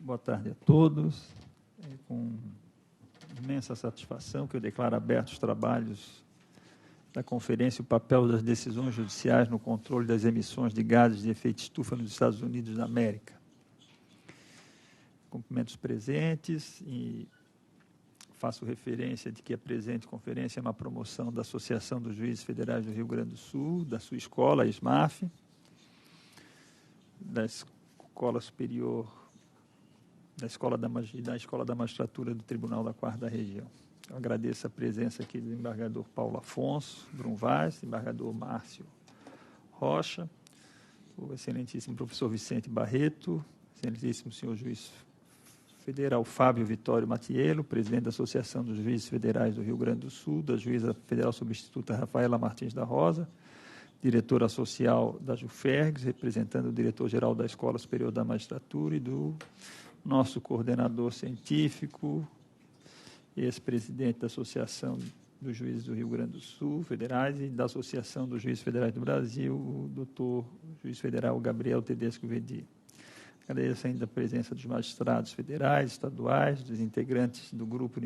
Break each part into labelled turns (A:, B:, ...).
A: Boa tarde a todos. É com imensa satisfação que eu declaro abertos os trabalhos da Conferência O Papel das Decisões Judiciais no Controle das Emissões de Gases de Efeito Estufa nos Estados Unidos da América. Cumprimento os presentes e faço referência de que a presente conferência é uma promoção da Associação dos Juízes Federais do Rio Grande do Sul, da sua escola, a SMAF, da Escola Superior, da Escola da Magistratura do Tribunal da Quarta Região. Eu agradeço a presença aqui do desembargador Paulo Afonso Brum Vaz, desembargador Márcio Rocha, o excelentíssimo professor Vicente Barreto, excelentíssimo senhor juiz federal Fábio Vitório Matiello, presidente da Associação dos Juízes Federais do Rio Grande do Sul, da juíza federal substituta Rafaela Martins da Rosa, diretora social da JUFERGS, representando o diretor-geral da Escola Superior da Magistratura e do nosso coordenador científico, ex-presidente da Associação dos Juízes do Rio Grande do Sul, federais, e da Associação dos Juízes Federais do Brasil, o doutor juiz federal Gabriel Tedesco Vedi. Agradeço ainda a presença dos magistrados federais, estaduais, dos integrantes do Grupo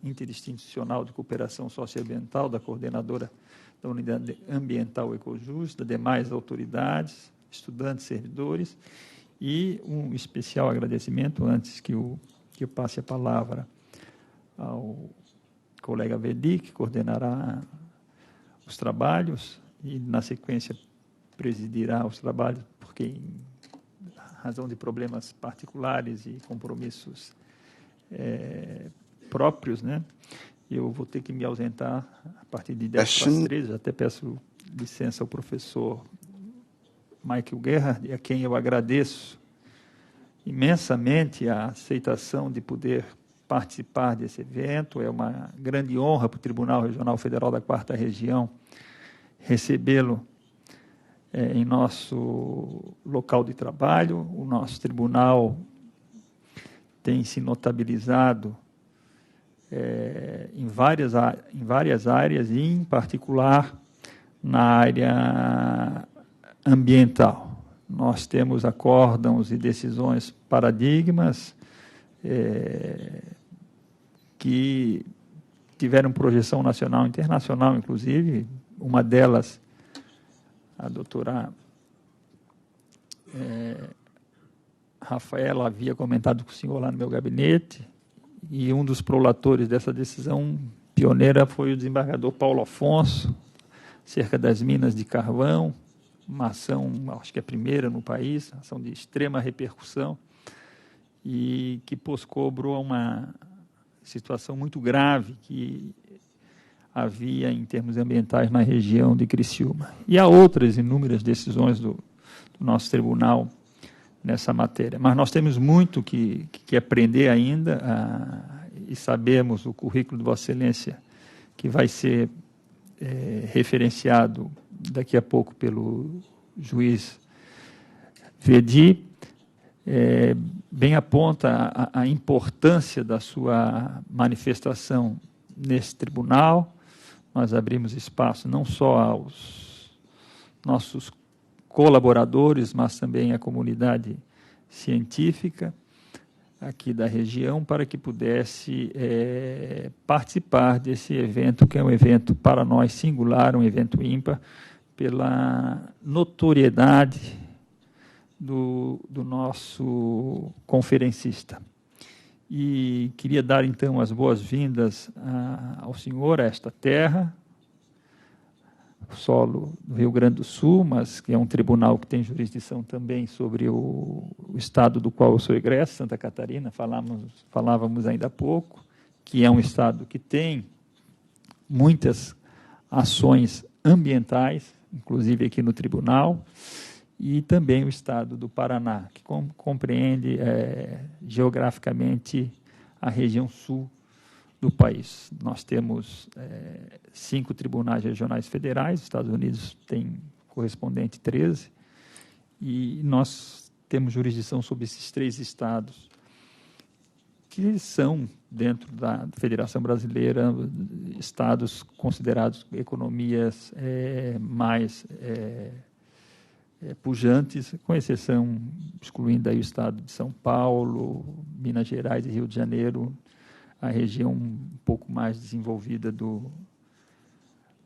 A: Interinstitucional de Cooperação Socioambiental, da coordenadora da Unidade Ambiental Ecojusta, demais autoridades, estudantes, servidores, e um especial agradecimento, antes que eu passe a palavra ao colega Vedi, que coordenará os trabalhos e, na sequência, presidirá os trabalhos, porque, em razão de problemas particulares e compromissos próprios, né, eu vou ter que me ausentar a partir de 10 para as 13, até peço licença ao professor Michael Gerhard, a quem eu agradeço imensamente a aceitação de poder participar desse evento. É uma grande honra para o Tribunal Regional Federal da Quarta Região recebê-lo em nosso local de trabalho. O nosso tribunal tem se notabilizado em várias áreas, e, em particular, na área ambiental. Nós temos acórdãos e decisões paradigmas que tiveram projeção nacional e internacional, inclusive. Uma delas, a doutora Rafaela havia comentado com o senhor lá no meu gabinete, e um dos prolatores dessa decisão pioneira foi o desembargador Paulo Afonso, cerca das minas de carvão, uma ação, acho que é a primeira no país, ação de extrema repercussão, e que pôs cobro a uma situação muito grave que havia em termos ambientais na região de Criciúma. E há outras inúmeras decisões do nosso tribunal nessa matéria. Mas nós temos muito que aprender ainda, e sabemos o currículo de Vossa Excelência, que vai ser referenciado daqui a pouco pelo juiz Vedi, bem aponta a importância da sua manifestação nesse tribunal. Nós abrimos espaço não só aos nossos colaboradores, mas também à comunidade científica aqui da região, para que pudesse participar desse evento, que é um evento para nós singular, um evento ímpar, pela notoriedade do nosso conferencista. E queria dar, então, as boas-vindas ao senhor, a esta terra, o solo do Rio Grande do Sul, mas que é um tribunal que tem jurisdição também sobre o estado do qual eu sou egresso, Santa Catarina, falávamos ainda há pouco, que é um estado que tem muitas ações ambientais, inclusive aqui no tribunal, e também o estado do Paraná, que compreende geograficamente a região sul do país. Nós temos 5 tribunais regionais federais, os Estados Unidos tem correspondente 13, e nós temos jurisdição sobre esses 3 estados, que são, dentro da Federação Brasileira, estados considerados economias mais pujantes, com exceção, excluindo aí o estado de São Paulo, Minas Gerais e Rio de Janeiro, a região um pouco mais desenvolvida do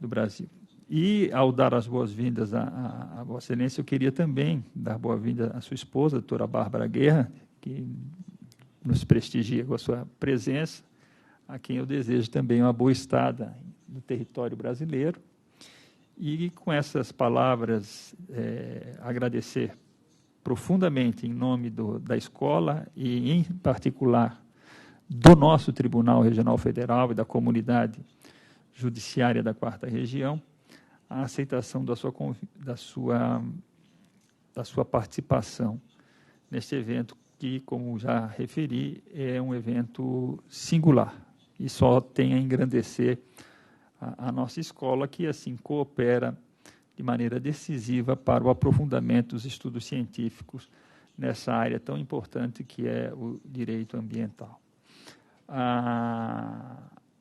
A: Brasil. E, ao dar as boas-vindas a Vossa Excelência, eu queria também dar boa-vinda à sua esposa, a doutora Bárbara Guerra, que nos prestigia com a sua presença, a quem eu desejo também uma boa estada no território brasileiro. E, com essas palavras, agradecer profundamente em nome da escola e, em particular, do nosso Tribunal Regional Federal e da comunidade judiciária da 4ª Região, a aceitação da sua participação neste evento, que, como já referi, é um evento singular e só tem a engrandecer a nossa escola, que assim coopera de maneira decisiva para o aprofundamento dos estudos científicos nessa área tão importante que é o direito ambiental.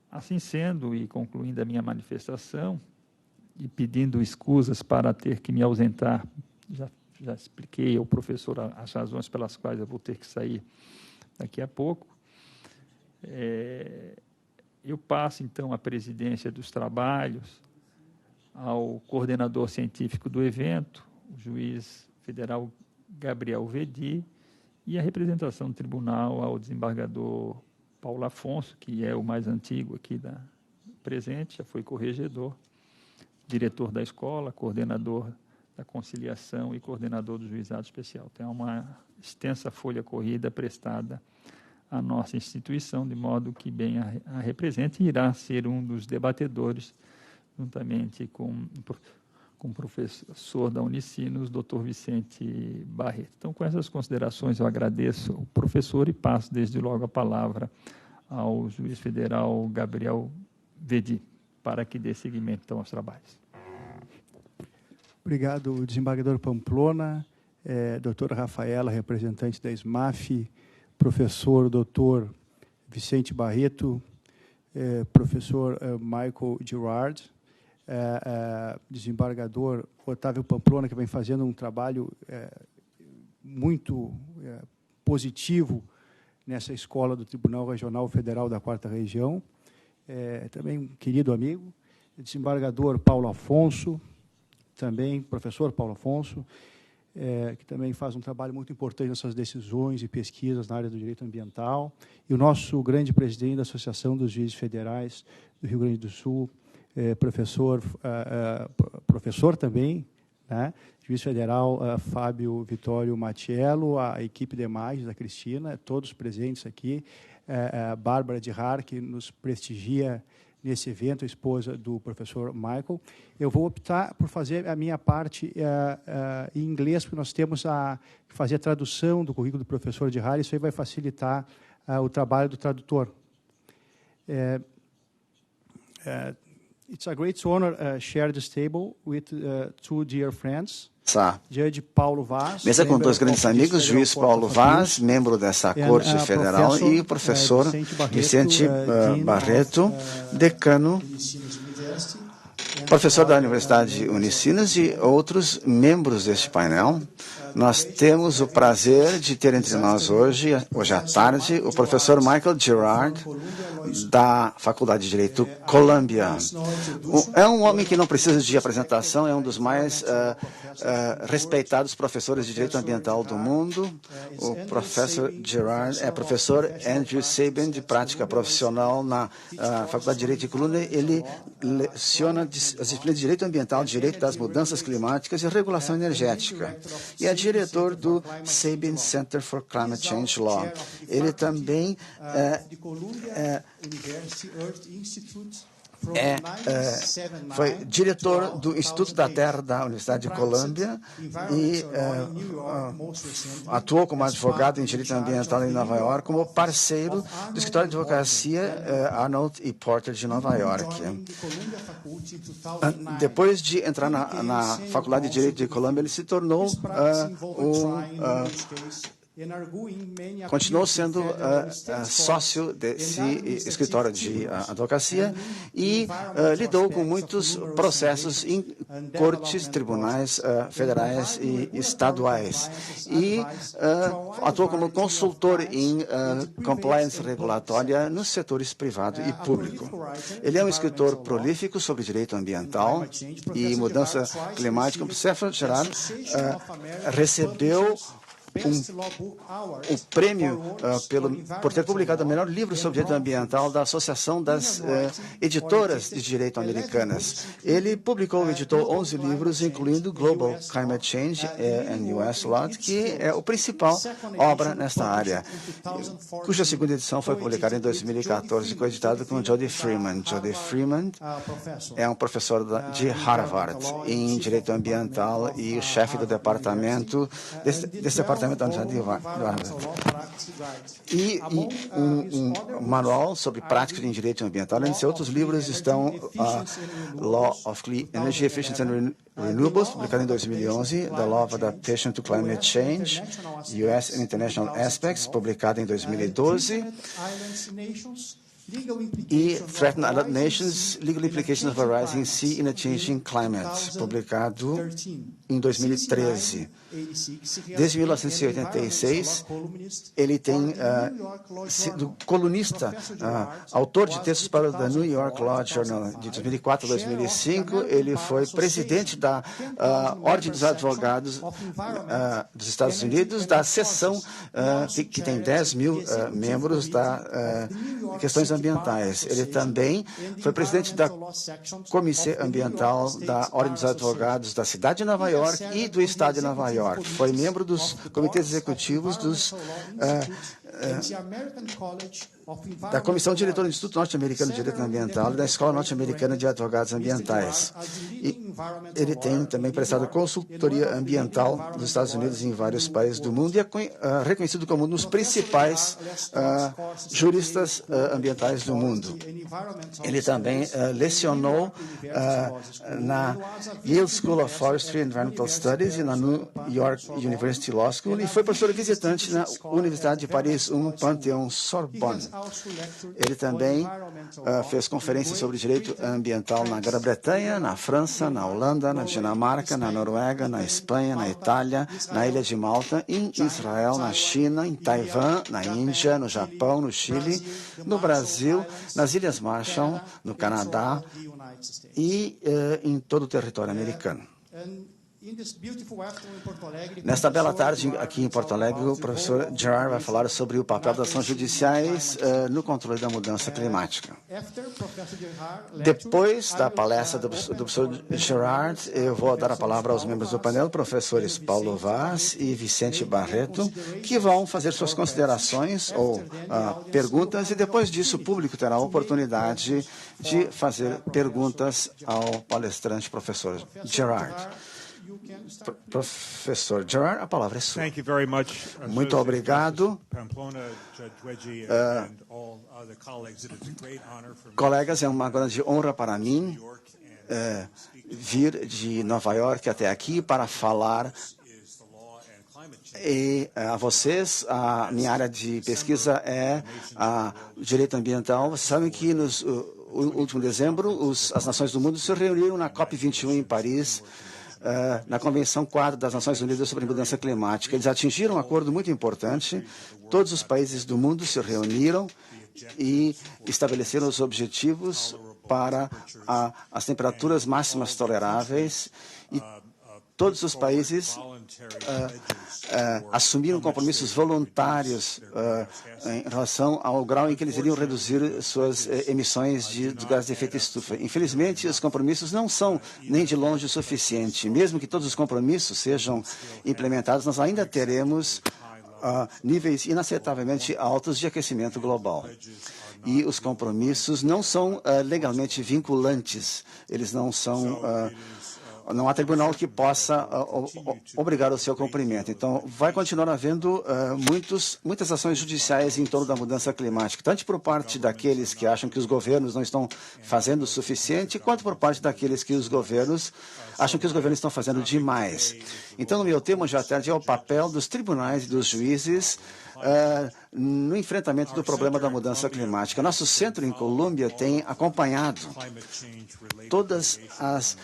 A: Assim sendo, e concluindo a minha manifestação, e pedindo escusas para ter que me ausentar, já expliquei ao professor as razões pelas quais eu vou ter que sair daqui a pouco, eu passo, então, a presidência dos trabalhos ao coordenador científico do evento, o juiz federal Gabriel Vedi, e a representação do tribunal ao desembargador Paulo Afonso, que é o mais antigo aqui presente, já foi corregedor, diretor da escola, coordenador da conciliação e coordenador do juizado especial. Tem uma extensa folha corrida prestada à nossa instituição, de modo que bem a represente, e irá ser um dos debatedores, juntamente com o professor da Unicinos, doutor Vicente Barreto. Então, com essas considerações, eu agradeço ao professor e passo desde logo a palavra ao juiz federal Gabriel Vedi, para que dê seguimento, então, aos trabalhos.
B: Obrigado, desembargador Pamplona, doutora Rafaela, representante da SMAF, professor doutor Vicente Barreto, professor Michael Girard, desembargador Otávio Pamplona, que vem fazendo um trabalho muito positivo nessa escola do Tribunal Regional Federal da 4ª Região, também um querido amigo, desembargador Paulo Afonso, também professor Paulo Afonso, que também faz um trabalho muito importante nessas decisões e pesquisas na área do direito ambiental, e o nosso grande presidente da Associação dos Juízes Federais do Rio Grande do Sul, professor também, né, juiz federal Fábio Vitório Matiello, a equipe de imagens da Cristina, todos presentes aqui, a Bárbara de Har, que nos prestigia nesse evento, a esposa do professor Michael. Eu vou optar por fazer a minha parte em inglês, porque nós temos que fazer a tradução do currículo do professor de Har, isso aí vai facilitar o trabalho do tradutor. It's a great honor share this table with two dear friends. Judge Paulo Vaz,
C: mesa com dois grandes amigos, juiz Paulo Vaz, membro dessa Corte Federal, e o professor Vicente Barreto, decano, professor da Universidade Unicinos, e outros membros deste painel. Nós temos o prazer de ter entre nós hoje à tarde, o professor Michael Girard, da Faculdade de Direito Columbia. É um homem que não precisa de apresentação, é um dos mais respeitados professores de Direito Ambiental do mundo. O professor Girard é professor Andrew Sabin, de prática profissional na Faculdade de Direito de Columbia. Ele leciona as disciplinas de Direito Ambiental, Direito das Mudanças Climáticas e Regulação Energética. E é diretor do Sabin Center for Climate Change Law. Ele também foi diretor do Instituto da Terra da Universidade de Colômbia e atuou como advogado em direito ambiental em Nova York, como parceiro do escritório de advocacia Arnold e Porter de Nova York. Depois de entrar na Faculdade de Direito de Colômbia, ele se tornou continuou sendo sócio desse escritório de advocacia e lidou com muitos processos em cortes, tribunais federais e estaduais. E atuou como consultor em compliance regulatória nos setores privado e público. Ele é um escritor prolífico sobre direito ambiental e mudança climática. O professor Gerard recebeu o prêmio por ter publicado o melhor livro sobre direito ambiental da Associação das Editoras de Direito Americanas. Ele publicou e editou 11 livros, incluindo Global Climate Change and U.S. Law, que é a principal obra nesta área, cuja segunda edição foi publicada em 2014, coeditado com Jody Freeman. Jody Freeman é um professor de Harvard em direito ambiental e o chefe do departamento desse departamento e um manual sobre práticas em direito ambiental. Entre outros livros estão Law of Clean Energy Efficiency and Renewables, publicado em 2011, The Law of Adaptation to Climate Change, U.S. and International Aspects, publicado em 2012, e Threatened Island Nations, Legal Implications of a Rising Sea in a Changing Climate, publicado em 2013. Desde 1986, ele tem sido colunista, autor de textos para o The New York Law Journal de 2004 a 2005. Ele foi presidente da Ordem dos Advogados dos Estados Unidos, da seção que tem 10 mil membros da questões ambientais. Ele também foi presidente da Comissão Ambiental da Ordem dos Advogados da cidade de Nova York e do estado de Nova York. Foi membro dos comitês executivos da Comissão Diretora do Instituto Norte-Americano de Direito Ambiental e da Escola Norte-Americana de Advogados Ambientais. E ele tem também prestado consultoria ambiental nos Estados Unidos e em vários países do mundo e é reconhecido como um dos principais juristas ambientais do mundo. Ele também lecionou na Yale School of Forestry and Environmental Studies e na New York University Law School e foi professor visitante na Universidade de Paris I, Panthéon-Sorbonne. Ele também fez conferências sobre direito ambiental na Grã-Bretanha, na França, na Holanda, na Dinamarca, na Noruega, na Espanha, na Itália, na Ilha de Malta, em Israel, na China, em Taiwan, na Índia, no Japão, no Chile, no Brasil, nas Ilhas Marshall, no Canadá e em todo o território americano. Nesta bela tarde, aqui em Porto Alegre, o professor Gerard vai falar sobre o papel das ações judiciais no controle da mudança climática. Depois da palestra do professor Gerard, eu vou dar a palavra aos membros do painel, professores Paulo Vaz e Vicente Barreto, que vão fazer suas considerações ou perguntas, e depois disso o público terá a oportunidade de fazer perguntas ao palestrante, professor Gerard. Professor Gerard, a palavra é sua. Muito obrigado. Colegas, é uma grande honra para mim vir de Nova York até aqui para falar a vocês. A minha área de pesquisa é o direito ambiental. Vocês sabem que no último dezembro as nações do mundo se reuniram na COP21 em Paris, na Convenção Quadro das Nações Unidas sobre Mudança Climática. Eles atingiram um acordo muito importante. Todos os países do mundo se reuniram e estabeleceram os objetivos para as temperaturas máximas toleráveis, e todos os países assumiram compromissos voluntários em relação ao grau em que eles iriam reduzir suas emissões de gases de efeito estufa. Infelizmente, os compromissos não são nem de longe o suficiente. Mesmo que todos os compromissos sejam implementados, nós ainda teremos níveis inaceitavelmente altos de aquecimento global. E os compromissos não são legalmente vinculantes. Eles não são não há tribunal que possa obrigar o seu cumprimento. Então, vai continuar havendo muitas ações judiciais em torno da mudança climática, tanto por parte daqueles que acham que os governos não estão fazendo o suficiente, quanto por parte daqueles que os governos acham que os governos estão fazendo demais. Então, no meu tema hoje à tarde é o papel dos tribunais e dos juízes no enfrentamento do problema da mudança climática. Nosso centro em Colômbia tem acompanhado todas as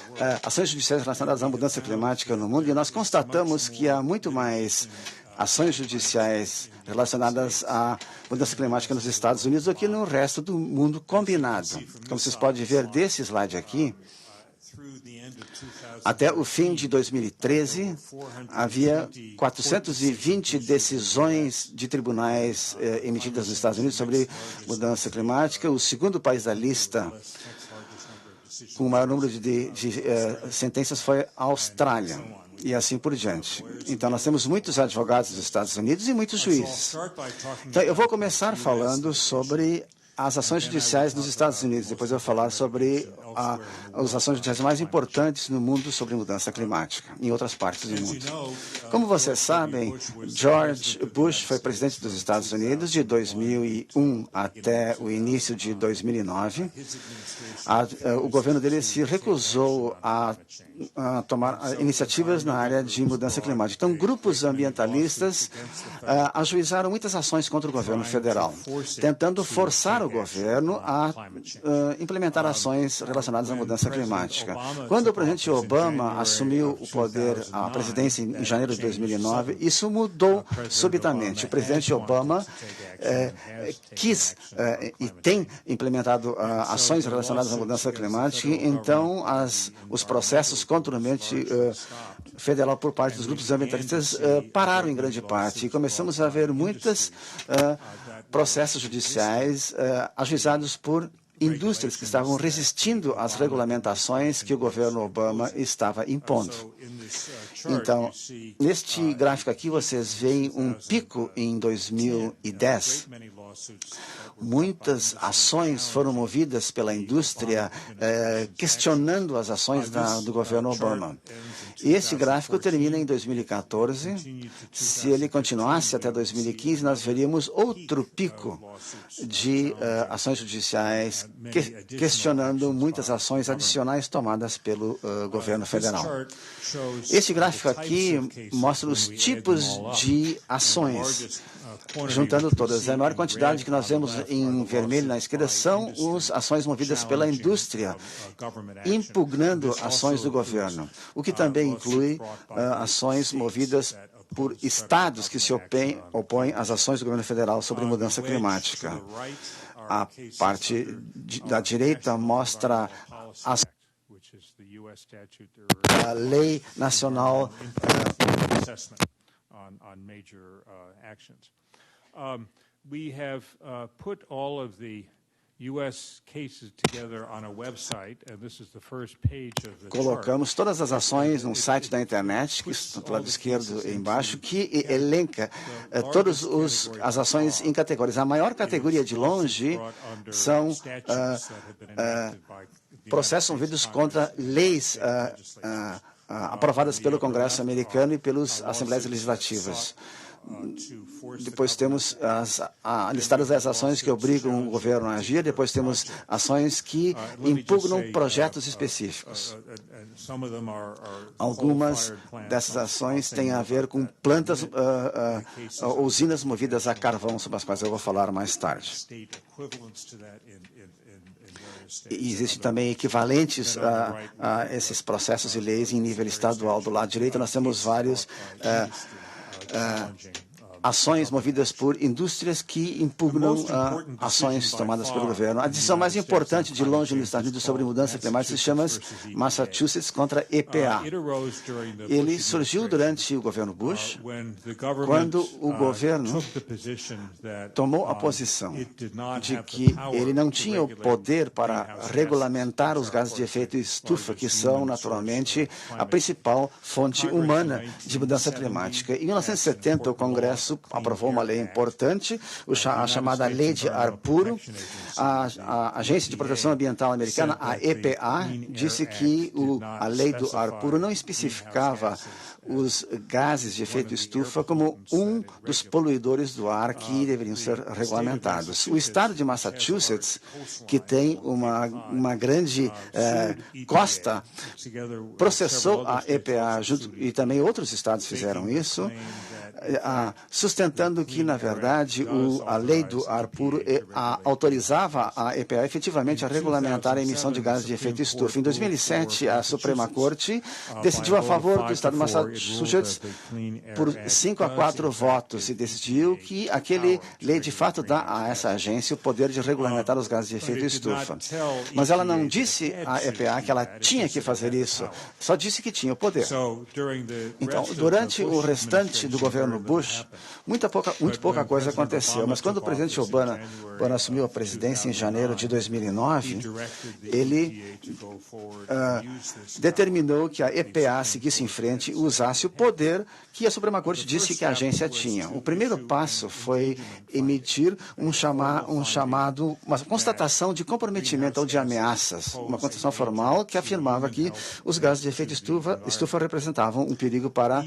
C: ações judiciais relacionadas à mudança climática no mundo e nós constatamos que há muito mais ações judiciais relacionadas à mudança climática nos Estados Unidos do que no resto do mundo combinado. Como vocês podem ver desse slide aqui, até o fim de 2013, havia 420 decisões de tribunais emitidas nos Estados Unidos sobre mudança climática. O segundo país da lista com o maior número de sentenças foi a Austrália, e assim por diante. Então, nós temos muitos advogados dos Estados Unidos e muitos juízes. Então, eu vou começar falando sobre as ações judiciais nos Estados Unidos. Depois eu vou falar sobre as ações judiciais mais importantes no mundo sobre mudança climática, em outras partes do mundo. Como vocês sabem, George Bush foi presidente dos Estados Unidos de 2001 até o início de 2009. O governo dele se recusou a tomar iniciativas na área de mudança climática. Então, grupos ambientalistas ajuizaram muitas ações contra o governo federal, tentando forçar o governo a implementar ações relacionadas à mudança climática. Quando o presidente Obama assumiu o poder, a presidência em janeiro de 2009, isso mudou subitamente. O presidente Obama quis e tem implementado ações relacionadas à mudança climática, então os processos contra o ambiente federal por parte dos grupos ambientalistas pararam em grande parte e começamos a ver muitos processos judiciais ajuizados por indústrias que estavam resistindo às regulamentações que o governo Obama estava impondo. Então, neste gráfico aqui, vocês veem um pico em 2010. Muitas ações foram movidas pela indústria questionando as ações do governo Obama. E esse gráfico termina em 2014. Se ele continuasse até 2015, nós veríamos outro pico de ações judiciais questionando muitas ações adicionais tomadas pelo governo federal. Esse gráfico aqui mostra os tipos de ações, juntando todas. A maior quantidade que nós vemos em vermelho na esquerda são as ações movidas pela indústria, impugnando ações do governo, o que também inclui ações movidas por estados que se opõem às ações do governo federal sobre mudança climática. A parte da direita mostra a lei nacional
D: we have put all of the U.S. cases together on a website, and this is the first page of the chart.
C: Colocamos todas as ações num site da internet, que está do lado esquerdo embaixo, que elenca todas as ações em categorias. A maior categoria de longe são processos movidos contra leis aprovadas pelo Congresso americano e pelas Assembleias Legislativas. Depois temos listadas as ações que obrigam o governo a agir. Depois temos ações que impugnam projetos específicos. Algumas dessas ações têm a ver com plantas, usinas movidas a carvão, sobre as quais eu vou falar mais tarde. E existem também equivalentes a esses processos e leis em nível estadual. Do lado direito, nós temos vários ações movidas por indústrias que impugnam ações tomadas pelo governo. A decisão mais importante de longe nos Estados Unidos sobre mudança climática se chama Massachusetts contra EPA. Ele surgiu durante o governo Bush, quando o governo tomou a posição de que ele não tinha o poder para regulamentar os gases de efeito estufa, que são, naturalmente, a principal fonte humana de mudança climática. Em 1970, o Congresso isso aprovou uma lei importante, a chamada Lei de Ar Puro. A Agência de Proteção Ambiental Americana, a EPA, disse que a Lei do Ar Puro não especificava os gases de efeito estufa como um dos poluidores do ar que deveriam ser regulamentados. O estado de Massachusetts, que tem uma grande costa, processou a EPA, e também outros estados fizeram isso, sustentando que, na verdade, a lei do ar puro autorizava a EPA efetivamente a regulamentar a emissão de gases de efeito estufa. Em 2007, a Suprema Corte decidiu a favor do estado de Massachusetts por 5-4 votos e decidiu que aquele lei de fato dá a essa agência o poder de regulamentar os gases de efeito estufa. Mas ela não disse à EPA que ela tinha que fazer isso, só disse que tinha o poder. Então, durante o restante do governo Bush, muito pouca coisa aconteceu, mas quando o presidente Obama assumiu a presidência em janeiro de 2009, ele determinou que a EPA seguisse em frente e usasse o poder que a Suprema Corte disse que a agência tinha. O primeiro passo foi emitir uma constatação de comprometimento ou de ameaças, uma constatação formal que afirmava que os gases de efeito estufa representavam um perigo para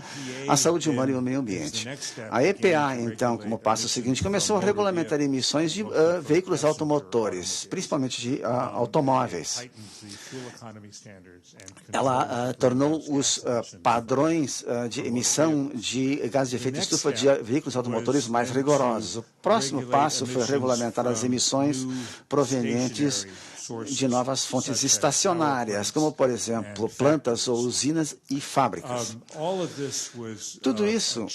C: a saúde humana e o meio ambiente. A EPA, então, como passo seguinte, começou a regulamentar emissões de veículos automotores, principalmente de automóveis. Ela tornou os padrões de emissão de gases de efeito estufa de veículos automotores mais rigorosos. O próximo passo foi regulamentar as emissões provenientes de novas fontes estacionárias, como, por exemplo, plantas ou usinas e fábricas. Tudo isso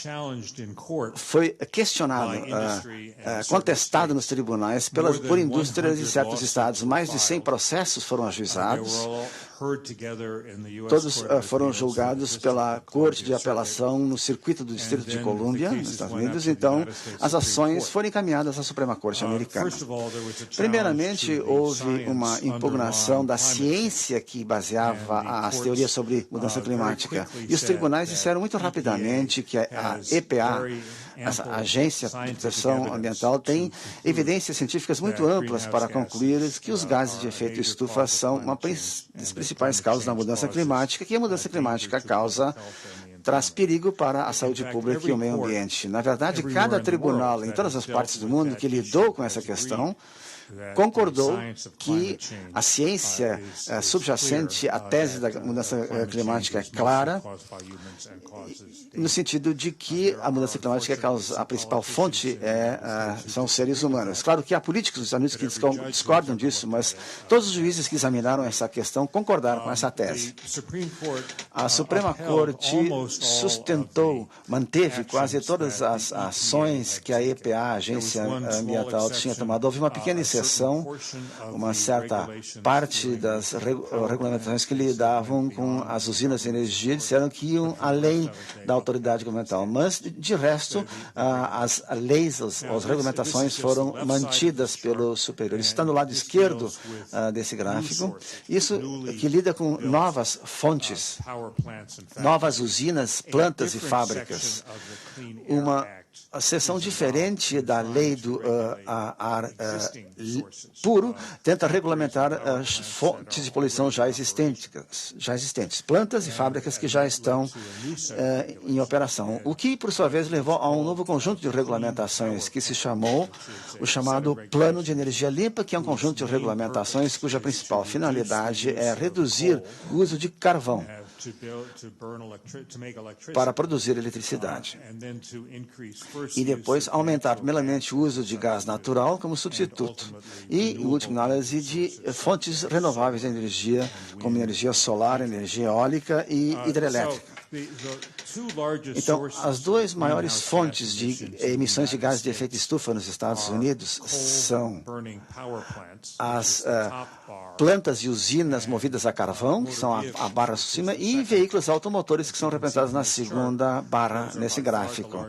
C: foi questionado, contestado nos tribunais por indústrias de certos estados. Mais de 100 processos foram ajuizados. Todos foram julgados pela Corte de Apelação no circuito do Distrito de Colômbia, nos Estados Unidos. Então, as ações foram encaminhadas à Suprema Corte americana. Primeiramente, houve uma impugnação da ciência que baseava as teorias sobre mudança climática. E os tribunais disseram muito rapidamente que a EPA, essa Agência de Proteção Ambiental, tem evidências científicas muito amplas para concluir que os gases de efeito estufa são uma das principais causas da mudança climática, que a mudança climática traz perigo para a saúde pública e o meio ambiente. Na verdade, cada tribunal em todas as partes do mundo que lidou com essa questão concordou que a ciência subjacente à tese da mudança climática é clara, no sentido de que a mudança climática a principal fonte são os seres humanos. Claro que há políticos dos Estados Unidos que discordam disso, mas todos os juízes que examinaram essa questão concordaram com essa tese. A Suprema Corte manteve quase todas as ações que a EPA, a Agência Ambiental, tinha tomado. Houve uma pequena exceção, uma certa parte das regulamentações que lidavam com as usinas de energia disseram que iam além da autoridade governamental, mas, de resto, as leis, as regulamentações foram mantidas pelo superior. Isso está no lado esquerdo desse gráfico. Isso que lida com novas fontes, novas usinas, plantas e fábricas. Uma seção diferente da lei do ar puro tenta regulamentar as fontes de poluição já existentes, plantas e fábricas que já estão em operação, o que, por sua vez, levou a um novo conjunto de regulamentações que se chamou o chamado Plano de Energia Limpa, que é um conjunto de regulamentações cuja principal finalidade é reduzir o uso de carvão para produzir eletricidade. E depois aumentar, primeiramente, o uso de gás natural como substituto. E, em última análise, de fontes renováveis de energia, como energia solar, energia eólica e hidrelétrica. Então, as duas maiores fontes de emissões de gases de efeito estufa nos Estados Unidos são as plantas e usinas movidas a carvão, que são a barra acima, e veículos automotores, que são representados na segunda barra nesse gráfico.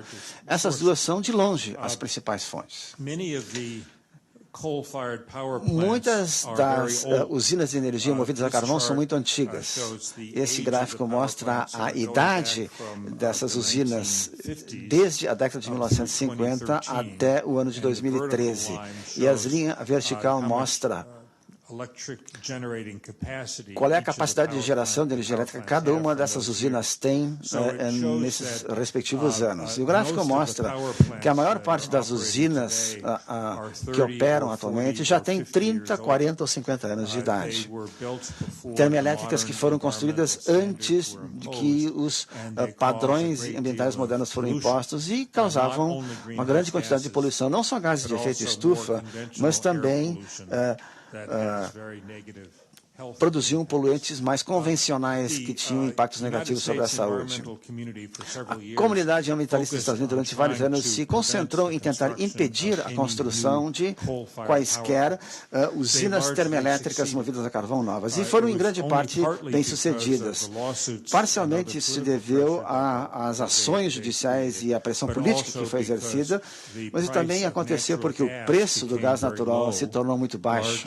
C: Essas duas são, de longe, as principais fontes. Muitas das usinas de energia movidas a carvão são muito antigas. Esse gráfico mostra a idade dessas usinas desde a década de 1950 até o ano de 2013. E a linha vertical mostra qual é a capacidade de geração de energia elétrica que cada uma dessas usinas tem nesses respectivos anos. E o gráfico mostra que a maior parte das usinas que operam atualmente já tem 30, 40 ou 50 anos de idade. Termoelétricas que foram construídas antes de que os padrões ambientais modernos foram impostos e causavam uma grande quantidade de poluição, não só gases de efeito estufa, mas também produziam poluentes mais convencionais que tinham impactos negativos sobre a saúde. A comunidade ambientalista dos Estados Unidos, durante vários anos, se concentrou em tentar impedir a construção de quaisquer usinas termoelétricas movidas a carvão novas, e foram, em grande parte, bem-sucedidas. Parcialmente, isso se deveu às ações judiciais e à pressão política que foi exercida, mas também aconteceu porque o preço do gás natural se tornou muito baixo,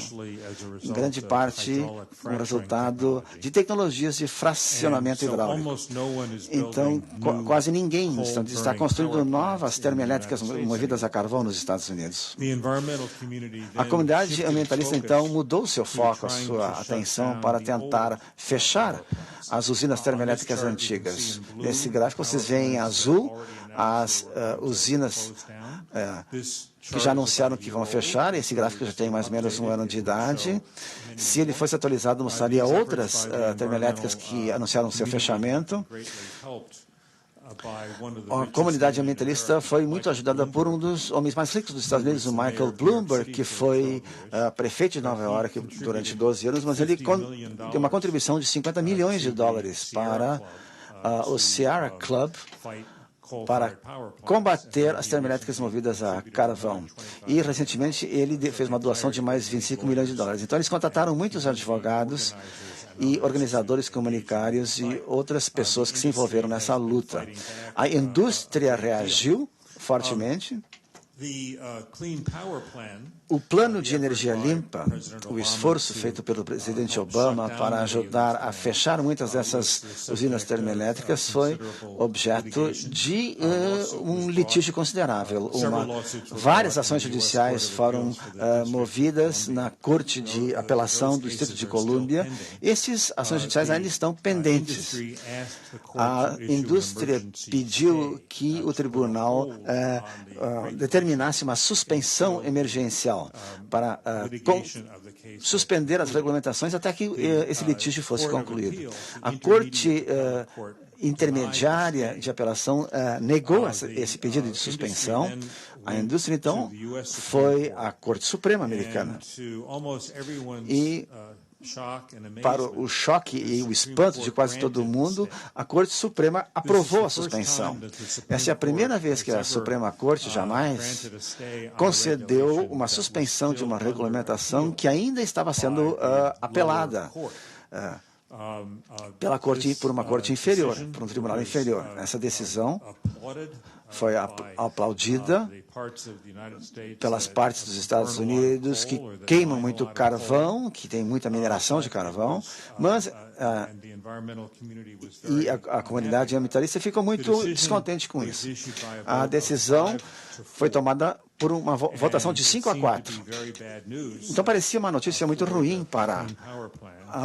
C: em grande parte um resultado de tecnologias de fracionamento hidráulico. Então, quase ninguém está construindo novas termoelétricas movidas a carvão nos Estados Unidos. A comunidade ambientalista, então, mudou seu foco, a sua atenção para tentar fechar as usinas termoelétricas antigas. Nesse gráfico, vocês veem em azul as usinas que já anunciaram que vão fechar. Esse gráfico já tem mais ou menos um ano de idade. Se ele fosse atualizado, mostraria outras termoelétricas que anunciaram seu fechamento. A comunidade ambientalista foi muito ajudada por um dos homens mais ricos dos Estados Unidos, o Michael Bloomberg, que foi prefeito de Nova York durante 12 anos, mas ele deu uma contribuição de $50 milhões para o Sierra Club, para combater as termoelétricas movidas a carvão. E, recentemente, ele fez uma doação de mais $25 milhões. Então, eles contrataram muitos advogados e organizadores comunitários e outras pessoas que se envolveram nessa luta. A indústria reagiu fortemente. O plano de energia limpa, o esforço feito pelo presidente Obama para ajudar a fechar muitas dessas usinas termoelétricas foi objeto de um litígio considerável. Várias ações judiciais foram movidas na Corte de Apelação do Distrito de Colômbia. Essas ações judiciais ainda estão pendentes. A indústria pediu que o tribunal determinasse uma suspensão emergencial para suspender as regulamentações até que esse litígio fosse concluído. A Corte Intermediária de Apelação negou esse pedido de suspensão. A indústria, então, foi à Corte Suprema americana. E, para o choque e o espanto de quase todo mundo, a Corte Suprema aprovou a suspensão. Essa é a primeira vez que a Suprema Corte jamais concedeu uma suspensão de uma regulamentação que ainda estava sendo apelada pela corte, por uma corte inferior, por um tribunal inferior. Essa decisão foi aplaudida pelas partes dos Estados Unidos que queimam muito carvão, que tem muita mineração de carvão, mas a comunidade ambientalista ficou muito descontente com isso. A decisão foi tomada por uma votação de 5-4. Então parecia uma notícia muito ruim para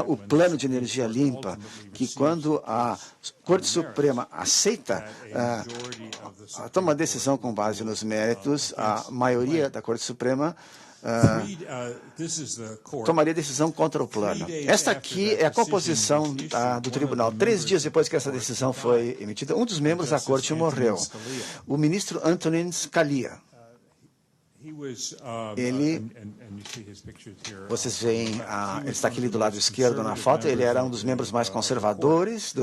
C: o plano de energia limpa, que quando a Corte Suprema aceita toma uma decisão com base nos méritos, a maioria da Corte Suprema tomaria decisão contra o plano. Esta aqui é a composição do tribunal. 3 dias depois que essa decisão foi emitida, um dos membros da corte morreu, o ministro Antonin Scalia. Vocês veem, ele está aqui do lado esquerdo na foto, ele era um dos membros mais conservadores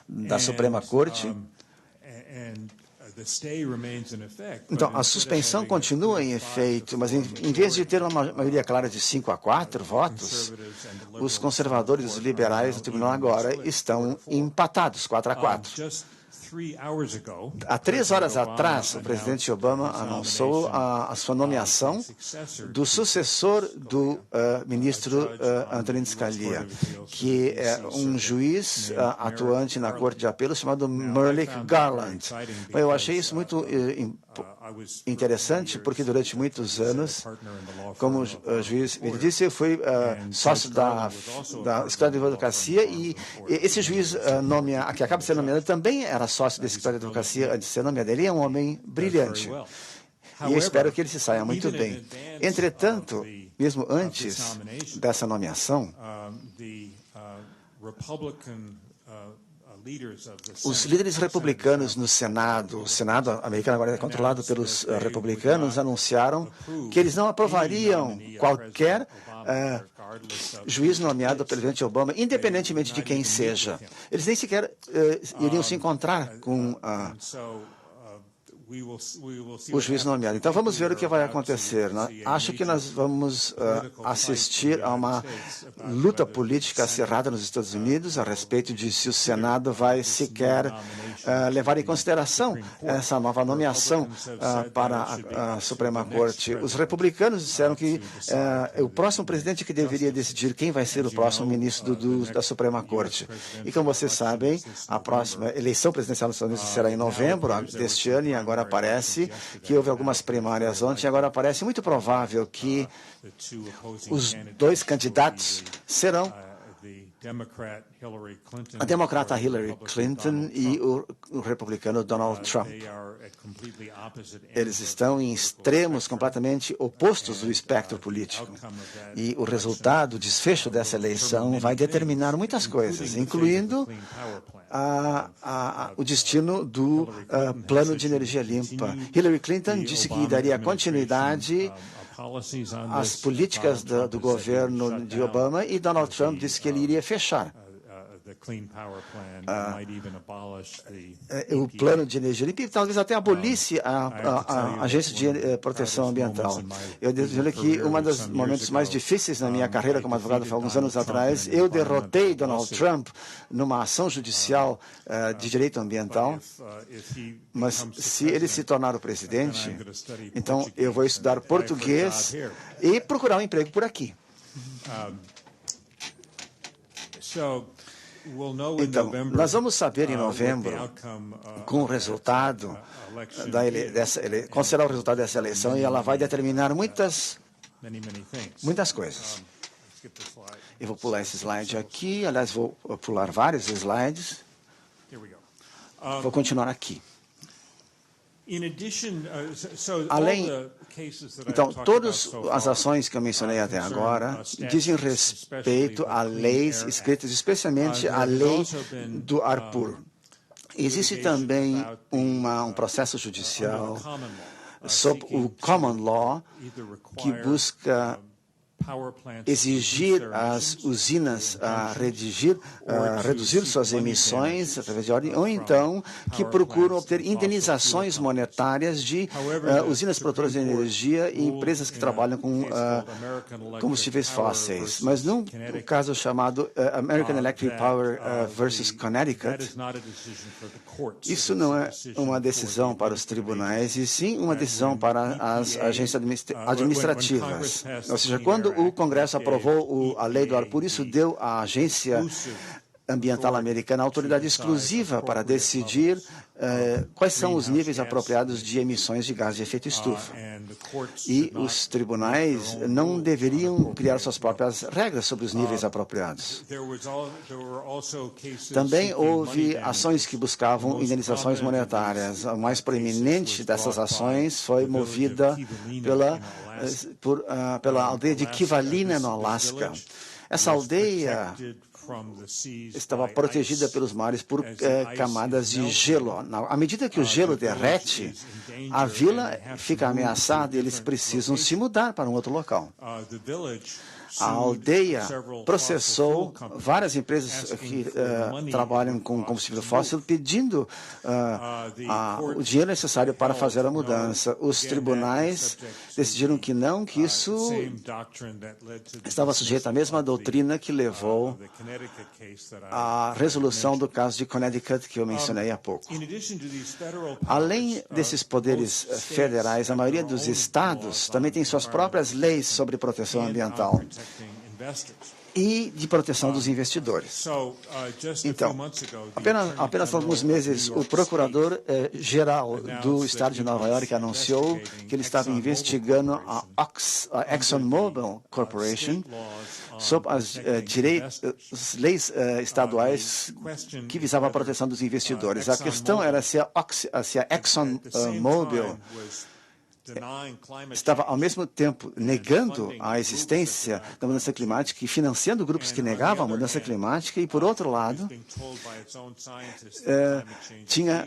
C: da Suprema Corte. Então, a suspensão continua em efeito, mas em vez de ter uma maioria clara de 5-4 votos, os conservadores e os liberais do tribunal agora estão empatados, 4-4. Há 3 horas atrás, o presidente Obama anunciou a sua nomeação do sucessor do ministro Antonin Scalia, que é um juiz atuante na Corte de Apelos chamado Merrick Garland. Eu achei isso muito interessante, porque durante muitos anos, como juiz, ele disse, eu fui sócio da Escritório de Advocacia, e esse juiz que acaba de ser nomeado também era sócio da Escritório de Advocacia antes de ser nomeado. Ele é um homem brilhante. E eu espero que ele se saia muito bem. Entretanto, mesmo antes dessa nomeação, os líderes republicanos no Senado, o Senado americano agora é controlado pelos republicanos, anunciaram que eles não aprovariam qualquer juiz nomeado pelo presidente Obama, independentemente de quem seja. Eles nem sequer iriam se encontrar com o juiz nomeado. Então, vamos ver o que vai acontecer. Acho que nós vamos assistir a uma luta política acirrada nos Estados Unidos a respeito de se o Senado vai sequer levar em consideração essa nova nomeação para a Suprema Corte. Os republicanos disseram que o próximo presidente que deveria decidir quem vai ser o próximo ministro da Suprema Corte. E, como vocês sabem, a próxima eleição presidencial dos Estados Unidos será em novembro deste ano, e agora parece que houve algumas primárias ontem, agora parece muito provável que os 2 candidatos serão a democrata Hillary Clinton e o republicano Donald Trump. Eles estão em extremos completamente opostos do espectro político. E o resultado, o desfecho dessa eleição vai determinar muitas coisas, incluindo o destino do plano de energia limpa. Hillary Clinton disse que daria continuidade às políticas do governo de Obama, e Donald Trump disse que ele iria fechar o plano de energia limpa e talvez até abolisse a Agência de Proteção Ambiental. Eu devo dizer que um dos momentos mais difíceis na minha carreira como advogado foi alguns anos atrás. Eu derrotei Donald Trump numa ação judicial de direito ambiental, mas se ele se tornar o presidente, então eu vou estudar português e procurar um emprego por aqui. Então, nós vamos saber em novembro, com o resultado qual será o resultado dessa eleição, e ela vai determinar muitas coisas. Eu vou pular esse slide aqui, aliás, vou pular vários slides. Vou continuar aqui. Então, todas as ações que eu mencionei até agora dizem respeito a leis escritas, especialmente a lei do ar puro. Existe também um processo judicial sobre o Common Law, que busca exigir às usinas a reduzir suas emissões através de ordem, ou então que procuram obter indenizações monetárias de usinas produtoras de energia e empresas que trabalham com combustíveis fósseis. Mas num caso chamado American Electric Power versus Connecticut, isso não é uma decisão para os tribunais, e sim uma decisão para as agências administrativas. Ou seja, quando o Congresso aprovou a lei do ar puro, isso deu à Agência Ambiental Americana a autoridade exclusiva para decidir quais são os níveis apropriados de emissões de gás de efeito estufa. E os tribunais não deveriam criar suas próprias regras sobre os níveis apropriados. Também houve ações que buscavam indenizações monetárias. A mais proeminente dessas ações foi movida pela aldeia de Kivalina, no Alasca. Essa aldeia estava protegida pelos mares por camadas de gelo. À medida que o gelo derrete, a vila fica ameaçada e eles precisam se mudar para um outro local. A aldeia processou várias empresas que trabalham com combustível fóssil, pedindo o dinheiro necessário para fazer a mudança. Os tribunais decidiram que não, que isso estava sujeito à mesma doutrina que levou à resolução do caso de Connecticut que eu mencionei há pouco. Além desses poderes federais, a maioria dos estados também tem suas próprias leis sobre proteção ambiental e de proteção dos investidores. Então, apenas há alguns meses, o procurador-geral do estado de Nova York anunciou que ele estava investigando a ExxonMobil Corporation sob as leis estaduais que visavam a proteção dos investidores. A questão era se a ExxonMobil estava, ao mesmo tempo, negando a existência da mudança climática e financiando grupos que negavam a mudança climática e, por outro lado, tinha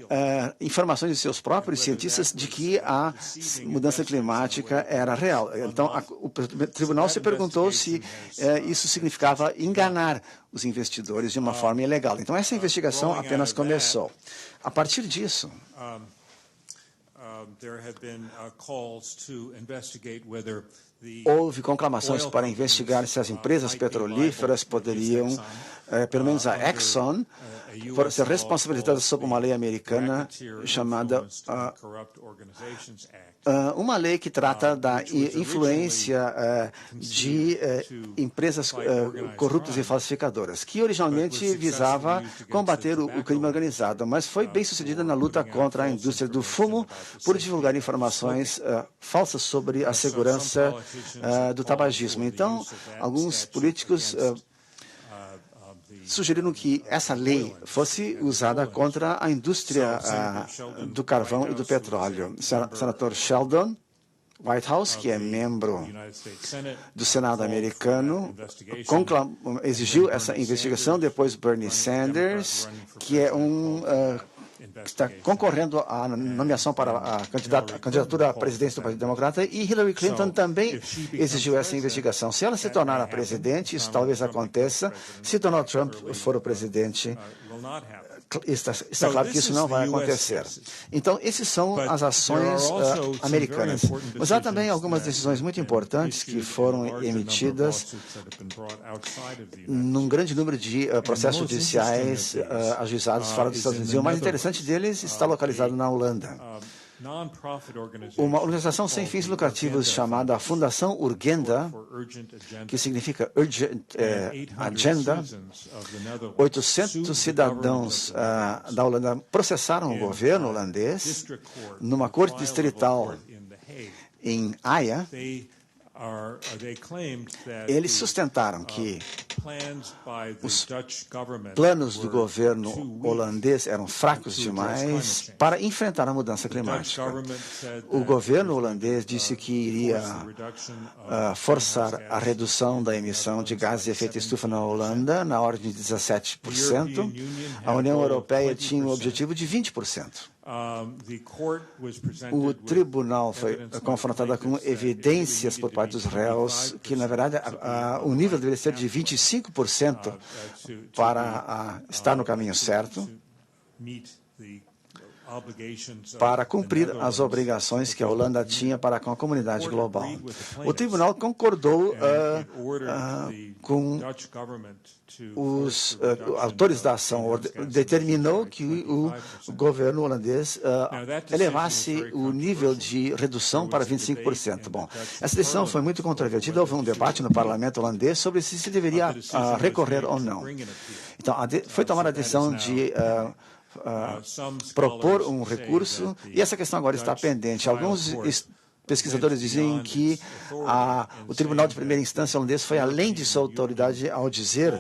C: informações de seus próprios cientistas de que a mudança climática era real. Então, o tribunal se perguntou se isso significava enganar os investidores de uma forma ilegal. Então, essa investigação apenas começou. A partir disso, houve conclamações para investigar se as empresas petrolíferas poderiam, pelo menos a Exxon, ser responsabilizadas sob uma lei americana chamada uma lei que trata da influência de empresas corruptas e falsificadoras, que originalmente visava combater o crime organizado, mas foi bem sucedida na luta contra a indústria do fumo por divulgar informações falsas sobre a segurança do tabagismo. Então, alguns políticos sugeriram que essa lei fosse usada contra a indústria do carvão e do petróleo. O senador Sheldon Whitehouse, que é membro do Senado americano, exigiu essa investigação. Depois Bernie Sanders, que é está concorrendo à nomeação para a candidatura à presidência do Partido Democrata, e Hillary Clinton também exigiu essa investigação. Se ela se tornar a presidente, isso talvez aconteça. Se Donald Trump for o presidente, está claro que isso não vai acontecer. Então, essas são as ações americanas. Mas há também algumas decisões muito importantes que foram emitidas num grande número de processos judiciais ajuizados fora dos Estados Unidos. E o mais interessante deles está localizado na Holanda. Uma organização sem fins lucrativos chamada Fundação Urgenda, que significa Agenda, 800 cidadãos da Holanda processaram o governo holandês numa corte distrital em Haia. Eles sustentaram que os planos do governo holandês eram fracos demais para enfrentar a mudança climática. O governo holandês disse que iria forçar a redução da emissão de gases de efeito estufa na Holanda na ordem de 17%. A União Europeia tinha um objetivo de 20%. O tribunal foi confrontado com evidências por parte dos réus que, na verdade, o nível deveria ser de 25% para estar no caminho certo, para cumprir as obrigações que a Holanda tinha para com a comunidade global. O tribunal concordou com os autores da ação, determinou que o governo holandês elevasse o nível de redução para 25%. Bom, essa decisão foi muito controvertida, houve um debate no parlamento holandês sobre se deveria recorrer ou não. Então, foi tomada a decisão de propor um recurso, e essa questão agora está pendente. Alguns pesquisadores dizem que o Tribunal de Primeira Instância holandês foi além de sua autoridade ao dizer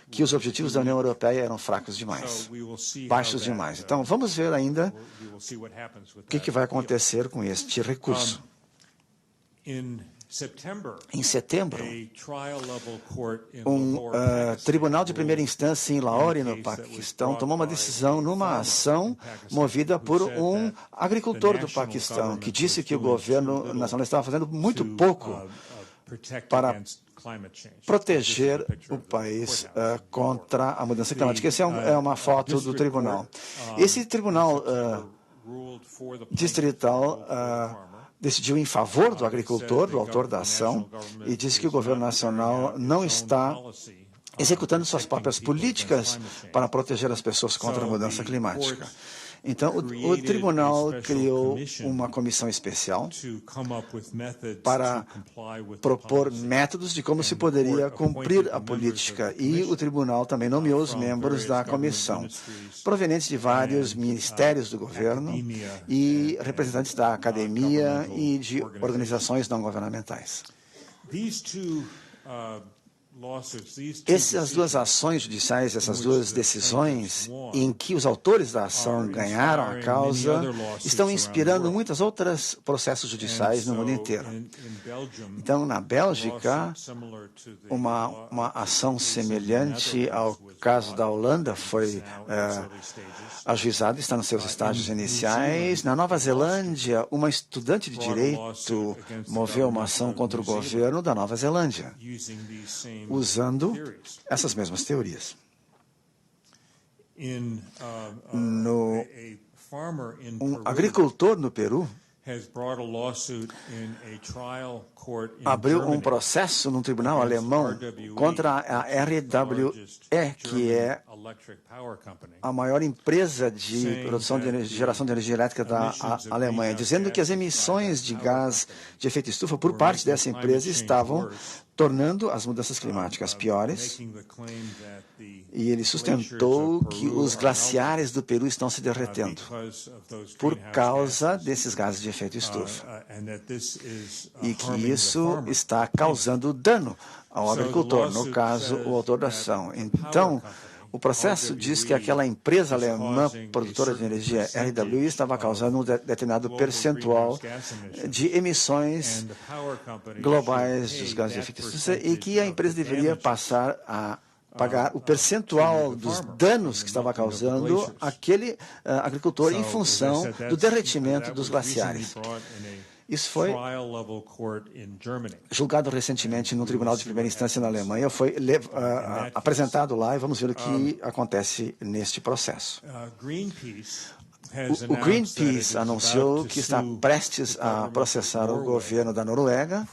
C: que os objetivos da União Europeia eram fracos demais, baixos demais. Então, vamos ver ainda o que vai acontecer com este recurso. Em setembro, um tribunal de primeira instância em Lahore, no Paquistão, tomou uma decisão numa ação movida por um agricultor do Paquistão, que disse que o governo nacional estava fazendo muito pouco para proteger o país contra a mudança climática. Essa é uma foto do tribunal. Esse tribunal distrital decidiu em favor do agricultor, do autor da ação, e disse que o governo nacional não está executando suas próprias políticas para proteger as pessoas contra a mudança climática. Então, o tribunal criou uma comissão especial para propor métodos de como se poderia cumprir a política. E o tribunal também nomeou os membros da comissão, provenientes de vários ministérios do governo e representantes da academia e de organizações não governamentais. Essas duas ações judiciais, essas duas decisões em que os autores da ação ganharam a causa, estão inspirando muitos outros processos judiciais no mundo inteiro. Então, na Bélgica, uma ação semelhante ao caso da Holanda foi ajuizada, está nos seus estágios iniciais. Na Nova Zelândia, uma estudante de direito moveu uma ação contra o governo da Nova Zelândia, usando essas mesmas teorias. Um agricultor no Peru abriu um processo num tribunal alemão contra a RWE, que é a maior empresa de produção de geração de energia elétrica da Alemanha, dizendo que as emissões de gás de efeito estufa por parte dessa empresa estavam tornando as mudanças climáticas piores, e ele sustentou que os glaciares do Peru estão se derretendo por causa desses gases de efeito estufa, e que isso está causando dano ao agricultor, no caso, o autor da ação. Então, o processo diz que aquela empresa alemã produtora de energia, RWE, estava causando um determinado percentual de emissões globais dos gases de efeito estufa e que a empresa deveria passar a pagar o percentual dos danos que estava causando aquele agricultor em função do derretimento dos glaciares. Isso foi julgado recentemente no Tribunal de Primeira Instância na Alemanha, foi apresentado lá e vamos ver o que acontece neste processo. O Greenpeace anunciou que está prestes a processar o governo da Noruega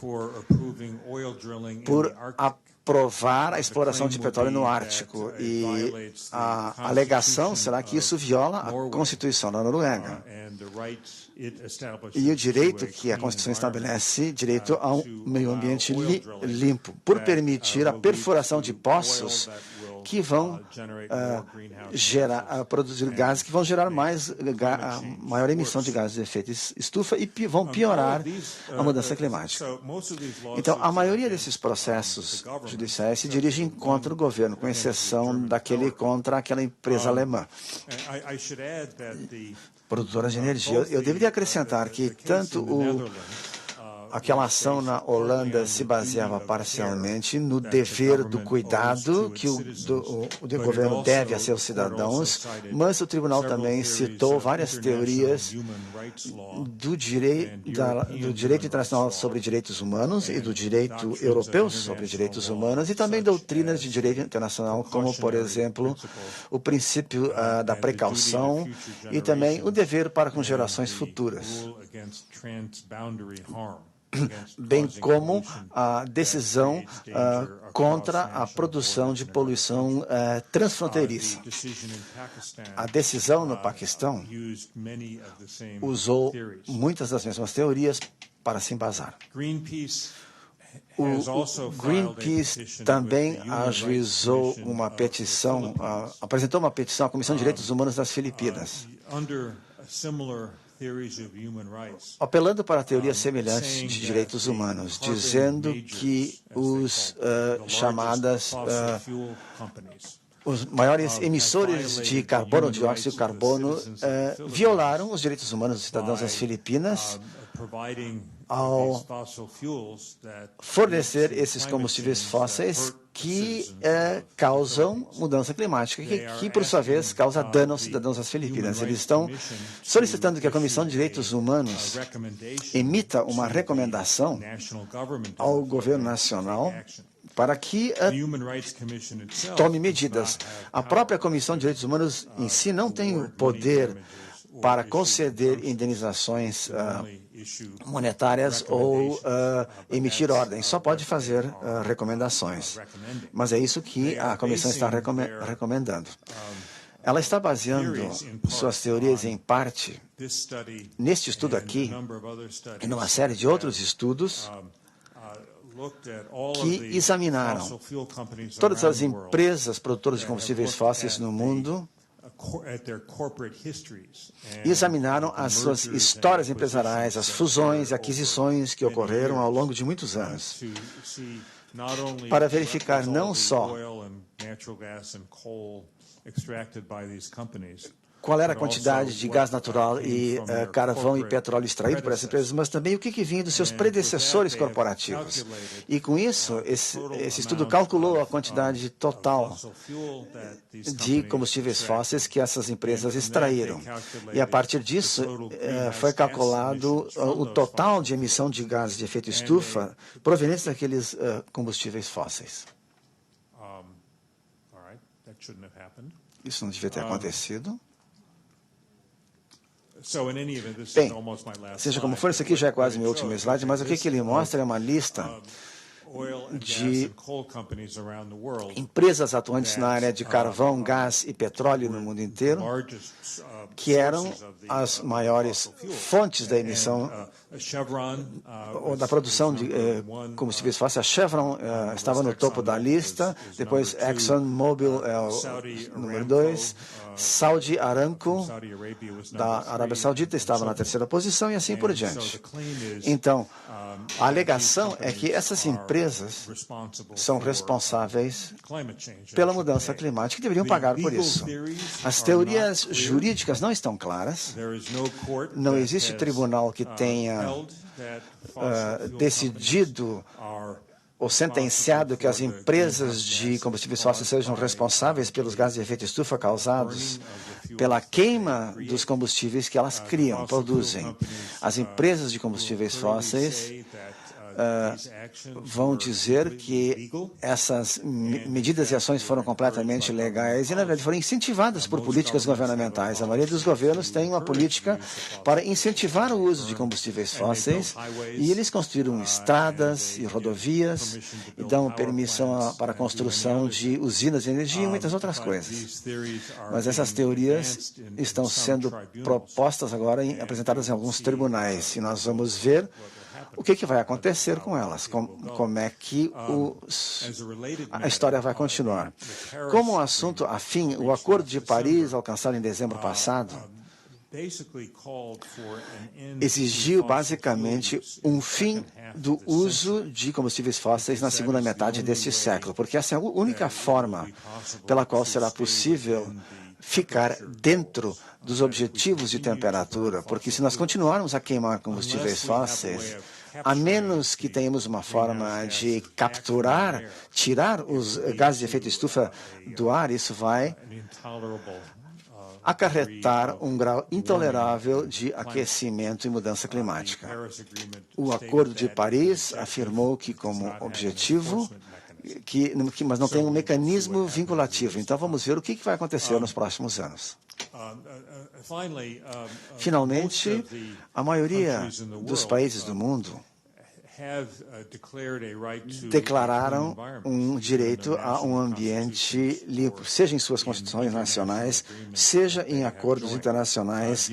C: por aprovar a exploração de petróleo no Ártico. E a alegação será que isso viola a Constituição da Noruega. E o direito que a Constituição estabelece, direito a um meio ambiente limpo, por permitir a perfuração de poços que vão produzir gases que vão gerar maior emissão de gases de efeito estufa e vão piorar a mudança climática. Então, a maioria desses processos judiciais se dirigem contra o governo, com exceção daquele contra aquela empresa alemã produtora de energia. Eu deveria acrescentar que tanto aquela ação na Holanda se baseava parcialmente no dever do cuidado que o governo deve a seus cidadãos, mas o tribunal também citou várias teorias do direito internacional sobre direitos humanos e do direito europeu sobre direitos humanos e também doutrinas de direito internacional, como, por exemplo, o princípio da precaução e também o dever para com gerações futuras, bem como a decisão contra a produção de poluição transfronteiriça. A decisão no Paquistão usou muitas das mesmas teorias para se embasar. O Greenpeace também ajuizou uma petição, apresentou uma petição à Comissão de Direitos Humanos das Filipinas, apelando para teorias semelhantes de direitos humanos, dizendo que os maiores emissores de carbono, dióxido de carbono, violaram os direitos humanos dos cidadãos das Filipinas ao fornecer esses combustíveis fósseis que causam mudança climática, que, por sua vez, causa dano aos cidadãos das Filipinas. Eles estão solicitando que a Comissão de Direitos Humanos emita uma recomendação ao governo nacional para que tome medidas. A própria Comissão de Direitos Humanos em si não tem o poder para conceder indenizações monetárias ou emitir ordens. Só pode fazer recomendações. Mas é isso que a Comissão está recomendando. Ela está baseando suas teorias, em parte, neste estudo aqui e numa série de outros estudos que examinaram todas as empresas produtoras de combustíveis fósseis no mundo e examinaram as suas histórias empresariais, as fusões e aquisições que ocorreram ao longo de muitos anos, para verificar não só qual era a quantidade de gás natural e carvão e petróleo extraído por essas empresas, mas também o que vinha dos seus predecessores corporativos. E com isso, esse estudo calculou a quantidade total de combustíveis fósseis que essas empresas extraíram. E a partir disso, foi calculado o total de emissão de gases de efeito estufa provenientes daqueles combustíveis fósseis. Isso não devia ter acontecido. Bem, seja como for, isso aqui já é quase meu último slide, mas o que ele mostra é uma lista de empresas atuantes na área de carvão, gás e petróleo no mundo inteiro, que eram as maiores fontes da emissão ou da produção de combustíveis fósseis. A Chevron estava no topo da lista, depois ExxonMobil é o número 2, Saudi Aramco, da Arábia Saudita, estava na terceira posição e assim por diante. Então, a alegação é que essas empresas são responsáveis pela mudança climática e deveriam pagar por isso. As teorias jurídicas não estão claras. Não existe tribunal que tenha decidido ou sentenciado que as empresas de combustíveis fósseis sejam responsáveis pelos gases de efeito estufa causados pela queima dos combustíveis que elas criam, produzem. As empresas de combustíveis fósseis vão dizer que essas medidas e ações foram completamente legais e, na verdade, foram incentivadas por políticas governamentais. A maioria dos governos tem uma política para incentivar o uso de combustíveis fósseis e eles construíram estradas e rodovias e dão permissão para a construção de usinas de energia e muitas outras coisas. Mas essas teorias estão sendo propostas agora e apresentadas em alguns tribunais e nós vamos ver o que vai acontecer com elas, como é que a história vai continuar. Como um assunto afim, o Acordo de Paris, alcançado em dezembro passado, exigiu basicamente um fim do uso de combustíveis fósseis na segunda metade deste século, porque essa é a única forma pela qual será possível ficar dentro dos objetivos de temperatura, porque se nós continuarmos a queimar combustíveis fósseis, a menos que tenhamos uma forma de capturar, tirar os gases de efeito estufa do ar, isso vai acarretar um grau intolerável de aquecimento e mudança climática. O Acordo de Paris afirmou que, como objetivo, mas não tem um mecanismo vinculativo. Então, vamos ver o que vai acontecer nos próximos anos. Finalmente, a maioria dos países do mundo declararam um direito a um ambiente limpo, seja em suas constituições nacionais, seja em acordos internacionais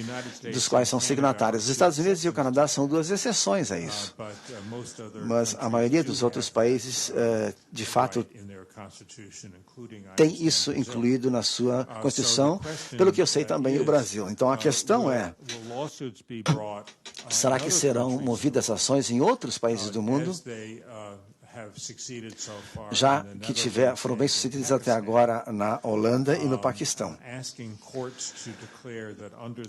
C: dos quais são signatários. Os Estados Unidos e o Canadá são duas exceções a isso. Mas a maioria dos outros países, de fato, tem isso incluído na sua Constituição, pelo que eu sei também o Brasil. Então a questão é, será que serão movidas ações em outros países do mundo, já que foram bem-sucedidos até agora na Holanda e no Paquistão,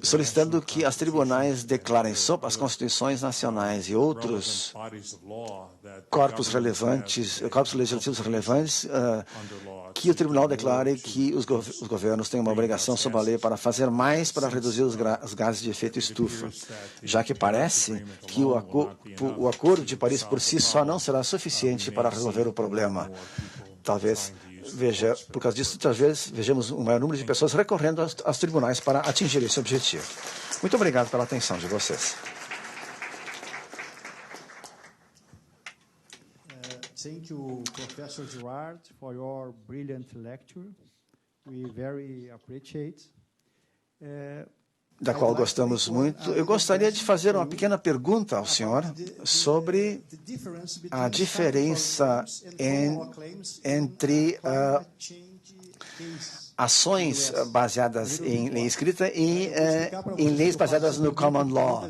C: solicitando que as tribunais declarem sob as constituições nacionais e outros corpos legislativos relevantes que o tribunal declare que os governos têm uma obrigação sob a lei para fazer mais para reduzir os gases de efeito estufa, já que parece que o Acordo de Paris por si só não será suficiente para resolver o problema. Talvez, por causa disso, talvez vejamos um maior número de pessoas recorrendo aos tribunais para atingir esse objetivo. Muito obrigado pela atenção de vocês.
B: Thank you, Professor Girard, for your brilliant lecture. We very appreciate.
C: Da qual gostamos muito. Eu gostaria de fazer uma pequena pergunta ao senhor sobre a diferença entre ações baseadas em lei escrita e em leis baseadas no common law.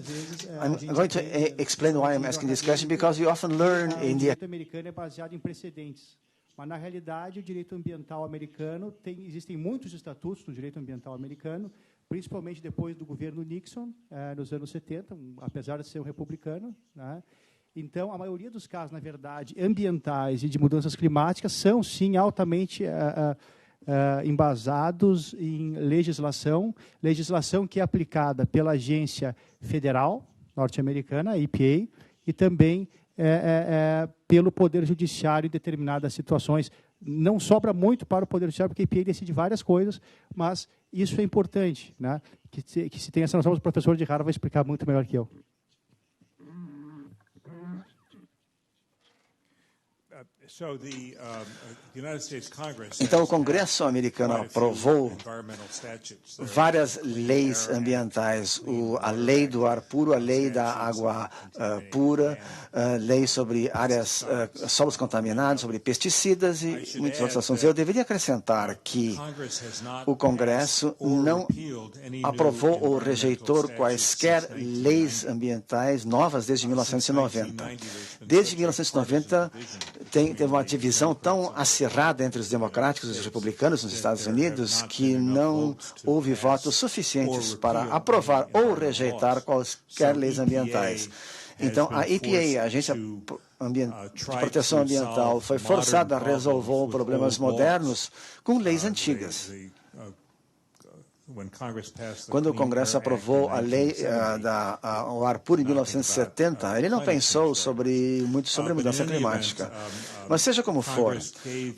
C: I'm going to explain why I'm asking this question, because we often learn in the...
B: O direito americano é baseado em precedentes, mas, na realidade, o direito ambiental americano existem muitos estatutos no direito ambiental americano, principalmente depois do governo Nixon, nos anos 70, apesar de ser um republicano, né? Então, a maioria dos casos, na verdade, ambientais e de mudanças climáticas são, sim, altamente embasados em legislação que é aplicada pela agência federal norte-americana, a EPA, e também pelo Poder Judiciário em determinadas situações. Não sobra muito para o Poder Judiciário, porque a EPA decide várias coisas, mas isso é importante, né? Que se tem essa noção, o professor de Harvard vai explicar muito melhor que eu.
C: Então, o Congresso americano aprovou várias leis ambientais, a lei do ar puro, a lei da água pura, lei sobre áreas, solos contaminados, sobre pesticidas e muitos outros assuntos. Eu deveria acrescentar que o Congresso não aprovou ou rejeitou quaisquer leis ambientais novas desde 1990. Desde 1990, teve uma divisão tão acirrada entre os democráticos e os republicanos nos Estados Unidos que não houve votos suficientes para aprovar ou rejeitar quaisquer leis ambientais. Então, a EPA, a Agência de Proteção Ambiental, foi forçada a resolver problemas modernos com leis antigas. Quando o Congresso aprovou a lei do ar puro em 1970, ele não pensou muito sobre mudança climática. Mas seja como for,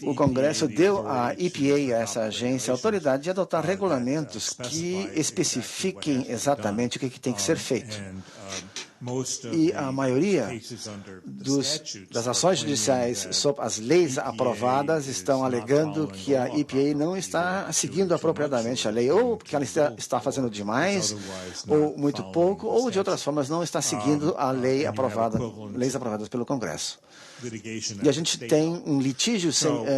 C: o Congresso deu à EPA, a essa agência, a autoridade de adotar regulamentos que especifiquem exatamente o que tem que ser feito. E a maioria das ações judiciais sobre as leis aprovadas estão alegando que a EPA não está seguindo apropriadamente a lei, ou que ela está fazendo demais, ou muito pouco, ou de outras formas não está seguindo a lei aprovada, leis aprovadas pelo Congresso. E a gente tem um litígio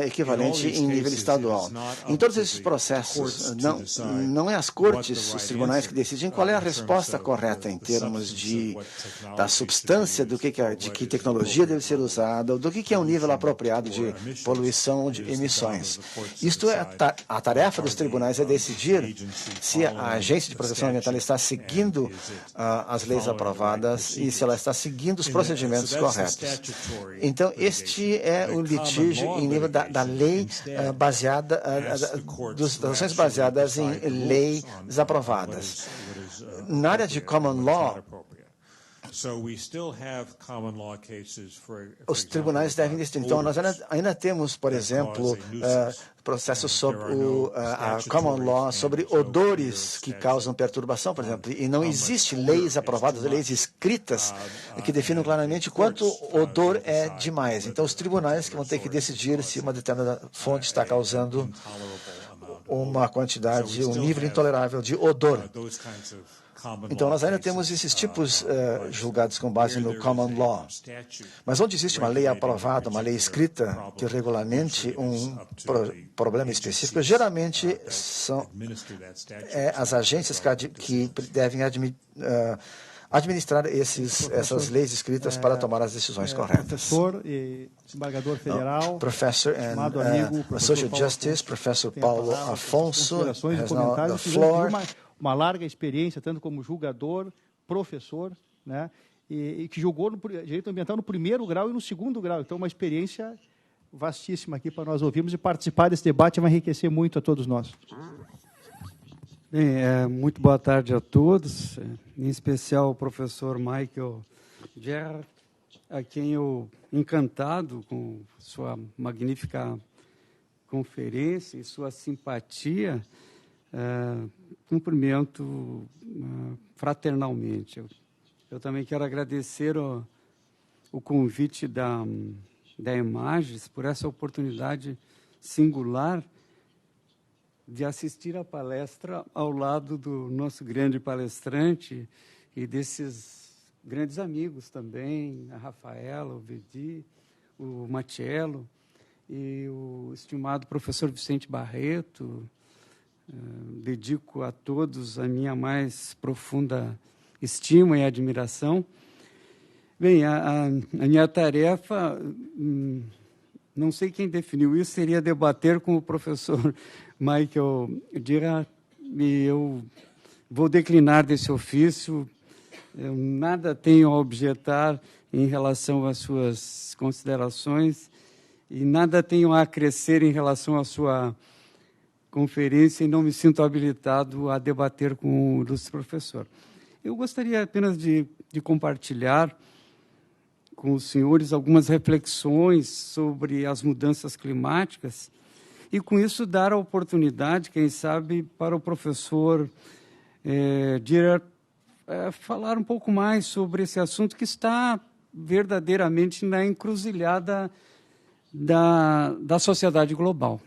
C: equivalente em nível estadual. Em todos esses processos, não é as cortes, os tribunais que decidem qual é a resposta correta em termos da substância, de que tecnologia deve ser usada, do que é um nível apropriado de poluição de emissões. Isto é a tarefa dos tribunais é decidir se a Agência de Proteção Ambiental está seguindo as leis aprovadas e se ela está seguindo os procedimentos corretos. Então, este é o litígio em nível da lei baseada, das ações baseadas em leis aprovadas. Na área de common law, os tribunais devem decidir. Então, nós ainda temos, por exemplo, processos sobre a common law, sobre odores que causam perturbação, por exemplo, e não existe leis aprovadas, leis escritas que definam claramente quanto odor é demais. Então, os tribunais que vão ter que decidir se uma determinada fonte está causando uma quantidade, um nível intolerável de odor. Então, nós ainda temos esses tipos julgados com base no common law. Mas onde existe uma lei aprovada, uma lei escrita que regulamente um problema específico, geralmente são as agências que devem administrar essas leis escritas para tomar as decisões corretas.
B: Professor e desembargador federal,
C: Professor
B: amado amigo,
C: Associate Justice, Professor Paulo Afonso, has now the
B: comentários,
C: floor.
B: Uma larga experiência, tanto como julgador, professor, né, e que julgou no direito ambiental no primeiro grau e no segundo grau. Então, uma experiência vastíssima aqui para nós ouvirmos, e participar desse debate vai enriquecer muito a todos nós.
E: Bem, muito boa tarde a todos, em especial ao professor Michael Gerard, a quem eu, encantado com sua magnífica conferência e sua simpatia, cumprimento fraternalmente. Eu também quero agradecer o convite da Images por essa oportunidade singular de assistir à palestra ao lado do nosso grande palestrante e desses grandes amigos também, a Rafaela, o Vedi, o Matiello e o estimado professor Vicente Barreto. Dedico a todos a minha mais profunda estima e admiração. Bem, a minha tarefa, não sei quem definiu isso, seria debater com o professor Michael Gerard, e eu vou declinar desse ofício. Eu nada tenho a objetar em relação às suas considerações e nada tenho a acrescer em relação à sua conferência, e não me sinto habilitado a debater com o ilustre professor. Eu gostaria apenas de compartilhar com os senhores algumas reflexões sobre as mudanças climáticas e, com isso, dar a oportunidade, quem sabe, para o professor Gerard falar um pouco mais sobre esse assunto que está verdadeiramente na encruzilhada da sociedade global.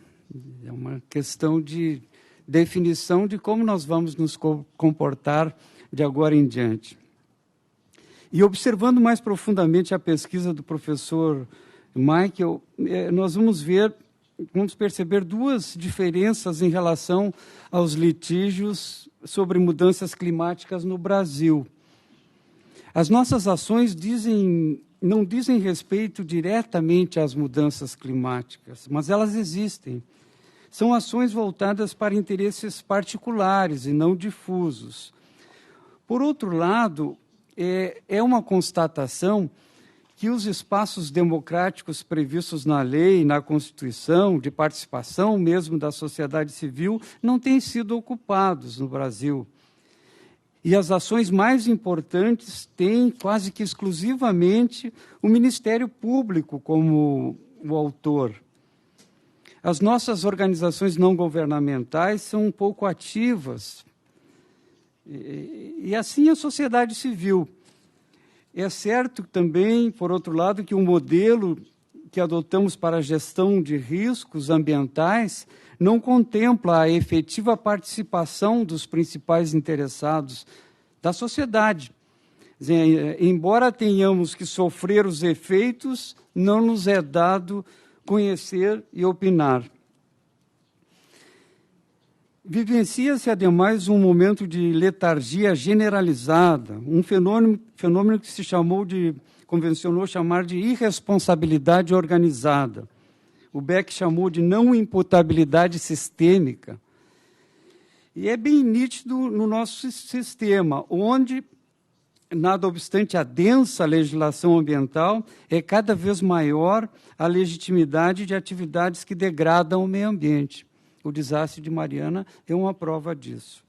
E: É uma questão de definição de como nós vamos nos comportar de agora em diante. E observando mais profundamente a pesquisa do professor Michael, nós vamos perceber duas diferenças em relação aos litígios sobre mudanças climáticas no Brasil. As nossas ações não dizem respeito diretamente às mudanças climáticas, mas elas existem. São ações voltadas para interesses particulares e não difusos. Por outro lado, é uma constatação que os espaços democráticos previstos na lei, na Constituição, de participação mesmo da sociedade civil, não têm sido ocupados no Brasil. E as ações mais importantes têm quase que exclusivamente o Ministério Público como o autor. As nossas organizações não governamentais são um pouco ativas, e assim a sociedade civil. É certo também, por outro lado, que o modelo que adotamos para a gestão de riscos ambientais não contempla a efetiva participação dos principais interessados da sociedade. Embora tenhamos que sofrer os efeitos, não nos é dado conhecer e opinar. Vivencia-se, ademais, um momento de letargia generalizada, um fenômeno que se convencionou chamar de irresponsabilidade organizada. O Beck chamou de não imputabilidade sistêmica. E é bem nítido no nosso sistema, onde, nada obstante a densa legislação ambiental, é cada vez maior a legitimidade de atividades que degradam o meio ambiente. O desastre de Mariana é uma prova disso.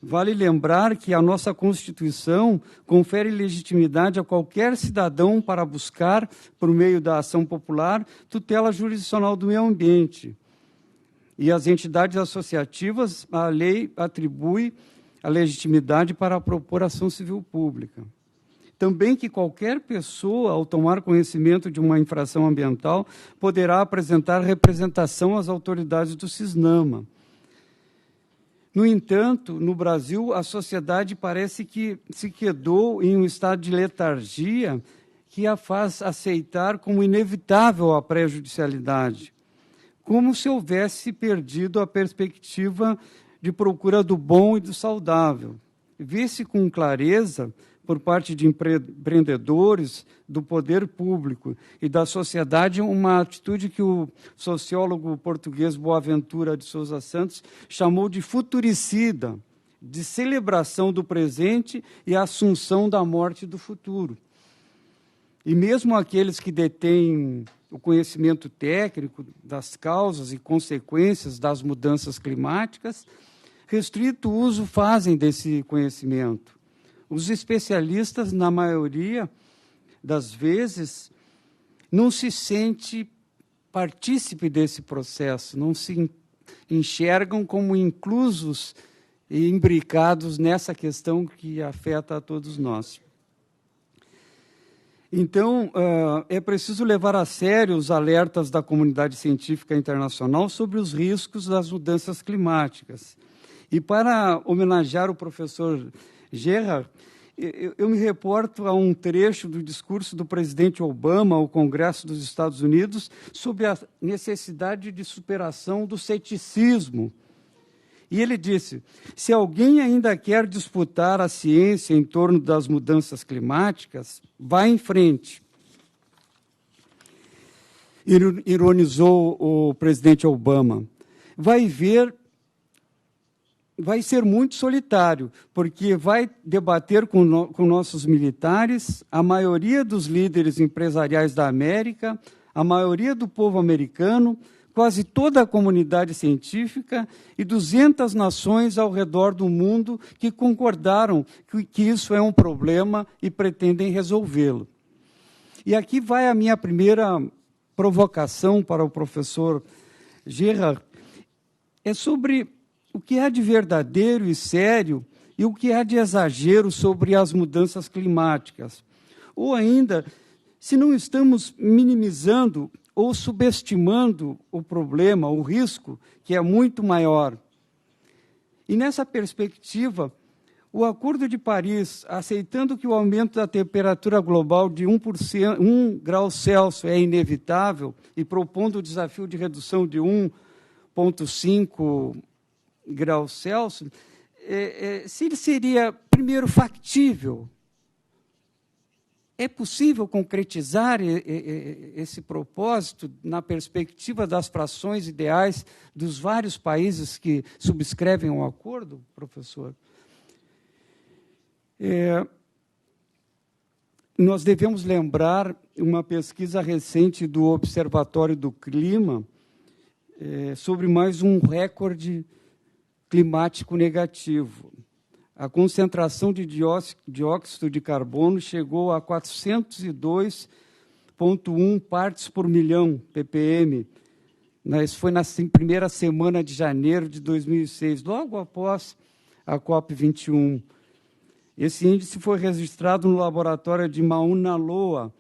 E: Vale lembrar que a nossa Constituição confere legitimidade a qualquer cidadão para buscar, por meio da ação popular, tutela jurisdicional do meio ambiente. E às entidades associativas, a lei atribui a legitimidade para propor ação civil pública. Também que qualquer pessoa, ao tomar conhecimento de uma infração ambiental, poderá apresentar representação às autoridades do CISNAMA. No entanto, no Brasil, a sociedade parece que se quedou em um estado de letargia que a faz aceitar como inevitável a prejudicialidade, como se houvesse perdido a perspectiva de procura do bom e do saudável. Vê-se com clareza, por parte de empreendedores, do poder público e da sociedade, uma atitude que o sociólogo português Boaventura de Sousa Santos chamou de futuricida, de celebração do presente e assunção da morte do futuro. E mesmo aqueles que detêm o conhecimento técnico das causas e consequências das mudanças climáticas, restrito uso fazem desse conhecimento. Os especialistas, na maioria das vezes, não se sente partícipe desse processo, não se enxergam como inclusos e imbricados nessa questão que afeta a todos nós. Então, é preciso levar a sério os alertas da comunidade científica internacional sobre os riscos das mudanças climáticas. E para homenagear o professor Gerhard, eu me reporto a um trecho do discurso do presidente Obama ao Congresso dos Estados Unidos sobre a necessidade de superação do ceticismo. E ele disse: se alguém ainda quer disputar a ciência em torno das mudanças climáticas, vá em frente. Ironizou o presidente Obama. Vai ser muito solitário, porque vai debater com nossos militares, a maioria dos líderes empresariais da América, a maioria do povo americano, quase toda a comunidade científica e 200 nações ao redor do mundo que concordaram que isso é um problema e pretendem resolvê-lo. E aqui vai a minha primeira provocação para o professor Gerhard, é sobre o que há de verdadeiro e sério e o que há de exagero sobre as mudanças climáticas. Ou ainda, se não estamos minimizando ou subestimando o problema, o risco, que é muito maior. E nessa perspectiva, o Acordo de Paris, aceitando que o aumento da temperatura global de 1 grau Celsius é inevitável e propondo o desafio de redução de 1,5 graus Celsius, se ele seria, primeiro, factível. É possível concretizar esse propósito na perspectiva das frações ideais dos vários países que subscrevem o acordo, professor? Nós devemos lembrar uma pesquisa recente do Observatório do Clima sobre mais um recorde climático negativo. A concentração de dióxido de carbono chegou a 402,1 partes por milhão, ppm. Isso foi na primeira semana de janeiro de 2006, logo após a COP21. Esse índice foi registrado no laboratório de Mauna Loa,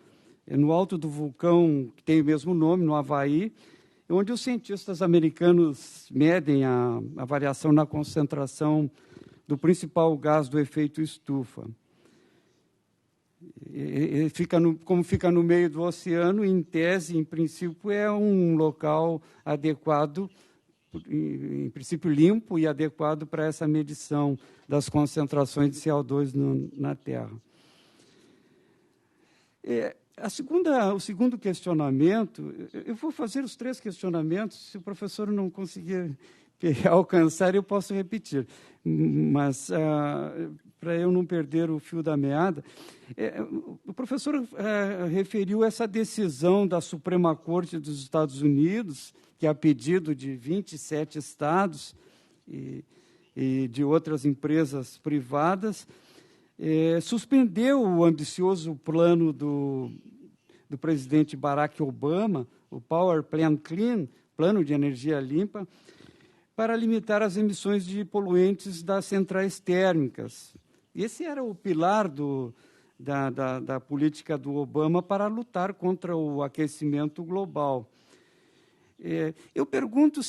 E: no alto do vulcão que tem o mesmo nome, no Havaí, onde os cientistas americanos medem a variação na concentração do principal gás do efeito estufa. Como fica no meio do oceano, em tese, em princípio, é um local adequado, em princípio limpo e adequado para essa medição das concentrações de CO2 na Terra. O segundo questionamento, eu vou fazer os 3 questionamentos, se o professor não conseguir alcançar, eu posso repetir, mas para eu não perder o fio da meada, o professor referiu essa decisão da Suprema Corte dos Estados Unidos, que a pedido de 27 estados e de outras empresas privadas, suspendeu o ambicioso plano do presidente Barack Obama, o Power Plan Clean, Plano de Energia Limpa, para limitar as emissões de poluentes das centrais térmicas. Esse era o pilar da política do Obama para lutar contra o aquecimento global. Eu pergunto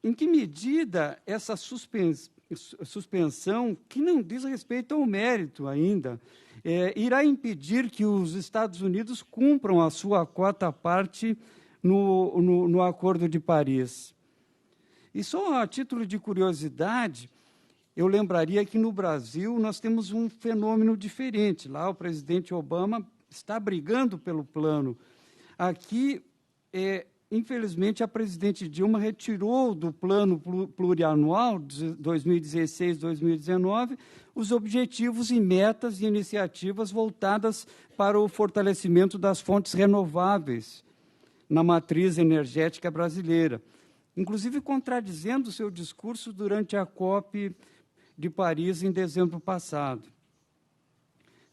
E: em que medida essa suspensão, que não diz respeito ao mérito ainda, irá impedir que os Estados Unidos cumpram a sua quota parte no Acordo de Paris. E só a título de curiosidade, eu lembraria que no Brasil nós temos um fenômeno diferente. Lá o presidente Obama está brigando pelo plano. Aqui, infelizmente, a presidente Dilma retirou do plano plurianual de 2016-2019 os objetivos e metas e iniciativas voltadas para o fortalecimento das fontes renováveis na matriz energética brasileira, inclusive contradizendo seu discurso durante a COP de Paris em dezembro passado.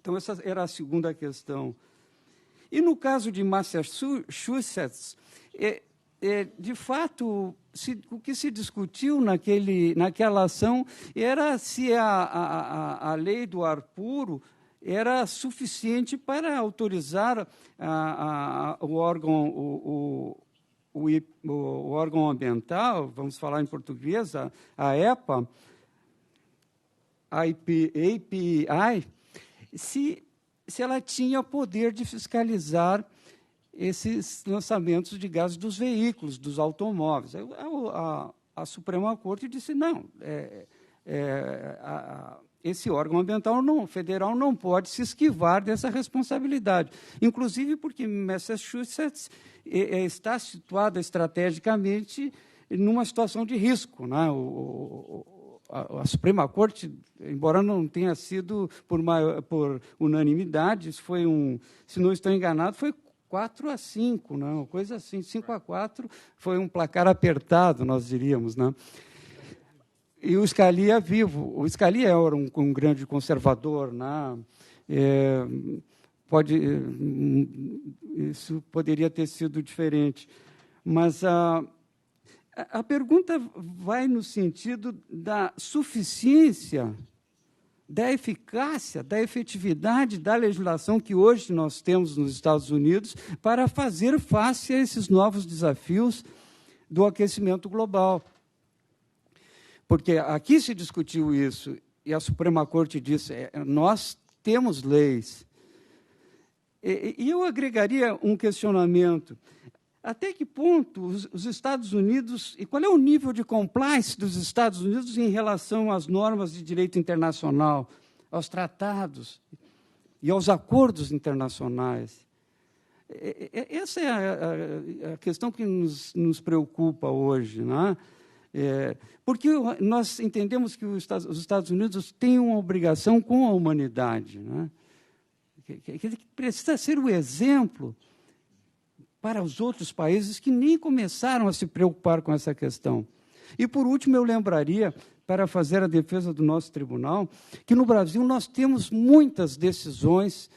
E: Então, essa era a segunda questão. E no caso de Massachusetts, de fato, o que se discutiu naquela ação era se a lei do ar puro era suficiente para autorizar o órgão ambiental, vamos falar em português, a EPA, API, se ela tinha poder de fiscalizar esses lançamentos de gases dos veículos, dos automóveis. A Suprema Corte disse, não, esse órgão ambiental federal não pode se esquivar dessa responsabilidade, inclusive porque Massachusetts está situada estrategicamente numa situação de risco, né? A Suprema Corte, embora não tenha sido por unanimidade, isso foi se não estou enganado, foi 4-5, né? Uma coisa assim, 5-4, foi um placar apertado, nós diríamos, né? E o Scalia vivo. O Scalia era um grande conservador, né? Isso poderia ter sido diferente. Mas a pergunta vai no sentido da suficiência, da eficácia, da efetividade da legislação que hoje nós temos nos Estados Unidos para fazer face a esses novos desafios do aquecimento global. Porque aqui se discutiu isso, e a Suprema Corte disse, nós temos leis. E eu agregaria um questionamento. Até que ponto os Estados Unidos, e qual é o nível de compliance dos Estados Unidos em relação às normas de direito internacional, aos tratados e aos acordos internacionais? Essa é a questão que nos preocupa hoje, né? Porque nós entendemos que os Estados Unidos têm uma obrigação com a humanidade, né? Que precisa ser o exemplo para os outros países que nem começaram a se preocupar com essa questão. E, por último, eu lembraria, para fazer a defesa do nosso tribunal, que no Brasil nós temos muitas decisões,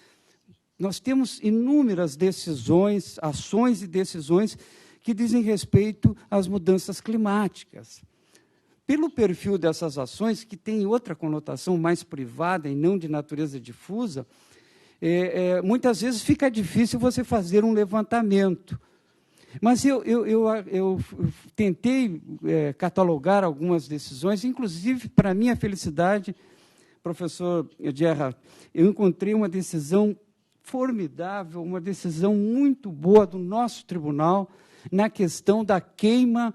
E: nós temos inúmeras decisões, ações e decisões que dizem respeito às mudanças climáticas. Pelo perfil dessas ações, que tem outra conotação mais privada e não de natureza difusa, muitas vezes fica difícil você fazer um levantamento. Mas eu tentei catalogar algumas decisões, inclusive, para minha felicidade, professor Gerhard, eu encontrei uma decisão formidável, uma decisão muito boa do nosso tribunal na questão da queima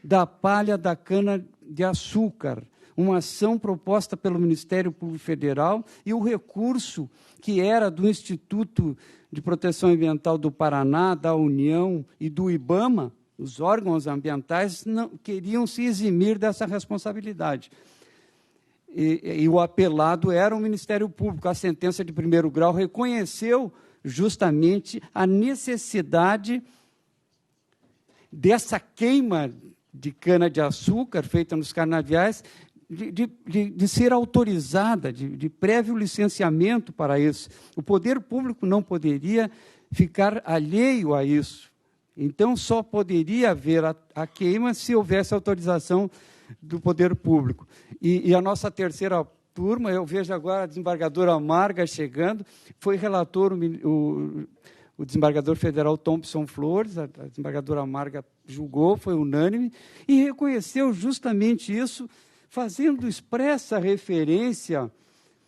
E: da palha da cana-de-açúcar, uma ação proposta pelo Ministério Público Federal e o recurso que era do Instituto de Proteção Ambiental do Paraná, da União e do IBAMA, os órgãos ambientais não queriam se eximir dessa responsabilidade. E o apelado era o Ministério Público. A sentença de primeiro grau reconheceu justamente a necessidade dessa queima de cana-de-açúcar feita nos canaviais, de ser autorizada, de prévio licenciamento para isso. O poder público não poderia ficar alheio a isso. Então, só poderia haver a queima se houvesse autorização do poder público. E a nossa terceira turma, eu vejo agora a desembargadora Marga chegando, foi relator o desembargador federal Thompson Flores, a desembargadora Marga julgou, foi unânime, e reconheceu justamente isso, fazendo expressa referência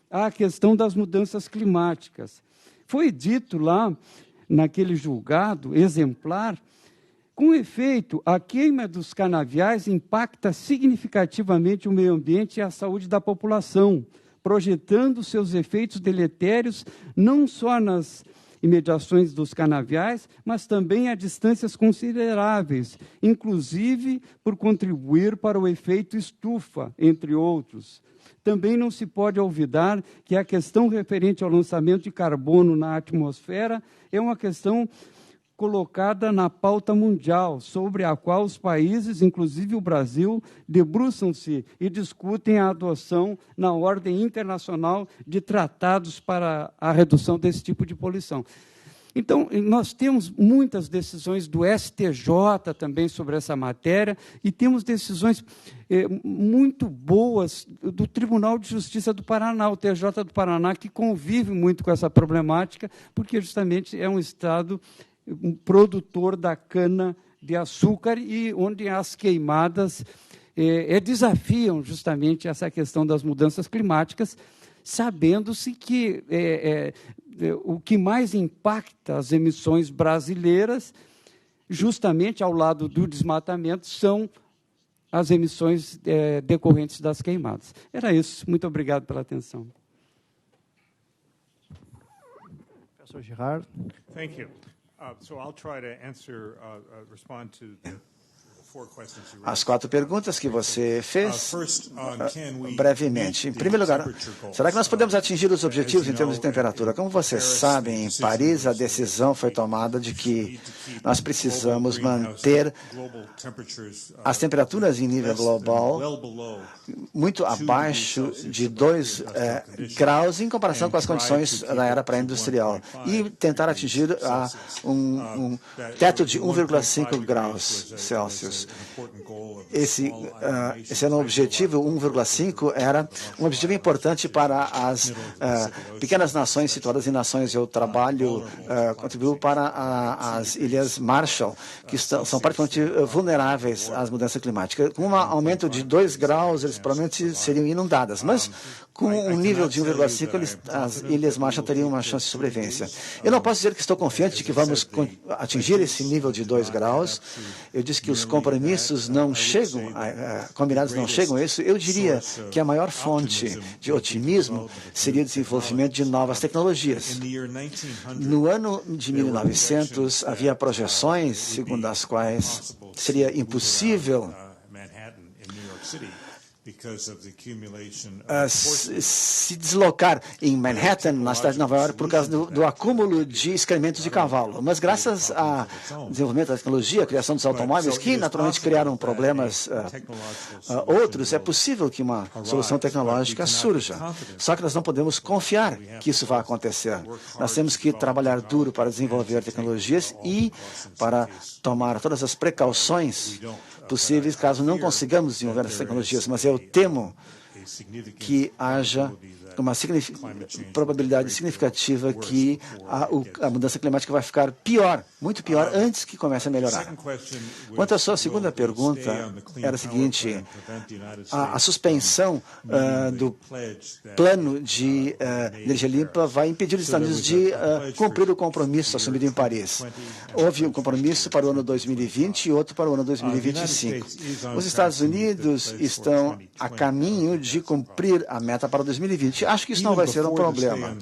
E: à questão das mudanças climáticas. Foi dito lá, naquele julgado exemplar, com efeito, a queima dos canaviais impacta significativamente o meio ambiente e a saúde da população, projetando seus efeitos deletérios não só nas imediações dos canaviais, mas também a distâncias consideráveis, inclusive por contribuir para o efeito estufa, entre outros. Também não se pode olvidar que a questão referente ao lançamento de carbono na atmosfera é uma questão colocada na pauta mundial, sobre a qual os países, inclusive o Brasil, debruçam-se e discutem a adoção na ordem internacional de tratados para a redução desse tipo de poluição. Então, nós temos muitas decisões do STJ também sobre essa matéria e temos decisões muito boas do Tribunal de Justiça do Paraná, o TJ do Paraná, que convive muito com essa problemática, porque justamente é um estado produtor da cana-de-açúcar e onde as queimadas desafiam justamente essa questão das mudanças climáticas, sabendo-se que o que mais impacta as emissões brasileiras, justamente ao lado do desmatamento, são as emissões decorrentes das queimadas. Era isso. Muito obrigado pela atenção.
B: Professor Girard.
D: Thank you. So I'll try to answer, respond to the 4 questions you raised.
C: As 4 perguntas que você fez, brevemente. Em primeiro lugar, será que nós podemos atingir os objetivos em termos de temperatura? Como vocês sabem, em Paris, a decisão foi tomada de que nós precisamos manter as temperaturas em nível global muito abaixo de 2 graus em comparação com as condições da era pré-industrial e tentar atingir um teto de 1,5 graus Celsius. Esse era um objetivo, 1,5 era um objetivo importante para as pequenas nações situadas em nações. Eu contribuo para as Ilhas Marshall, que são particularmente vulneráveis às mudanças climáticas. Com um aumento de 2 graus, eles provavelmente seriam inundadas, mas com um nível de 1,5, as Ilhas Marshall teriam uma chance de sobrevivência. Eu não posso dizer que estou confiante de que vamos atingir esse nível de 2 graus. Eu disse que os compromissos não chegam, combinados não chegam a isso. Eu diria que a maior fonte de otimismo seria o desenvolvimento de novas tecnologias. No ano de 1900, havia projeções segundo as quais seria impossível se deslocar em Manhattan, na cidade de Nova York, por causa do acúmulo de excrementos de cavalo. Mas graças ao desenvolvimento da tecnologia, a criação dos automóveis, que naturalmente criaram problemas outros, é possível que uma solução tecnológica surja. Só que nós não podemos confiar que isso vai acontecer. Nós temos que trabalhar duro para desenvolver tecnologias e para tomar todas as precauções possíveis caso não consigamos desenvolver essas tecnologias, mas eu temo que haja uma probabilidade significativa que a mudança climática vai ficar pior, muito pior, antes que comece a melhorar. Quanto à sua segunda pergunta, era a seguinte: a suspensão do plano de energia limpa vai impedir os Estados Unidos de cumprir o compromisso assumido em Paris. Houve um compromisso para o ano 2020 e outro para o ano 2025. Os Estados Unidos estão a caminho de cumprir a meta para 2020. Acho que isso não vai ser um problema.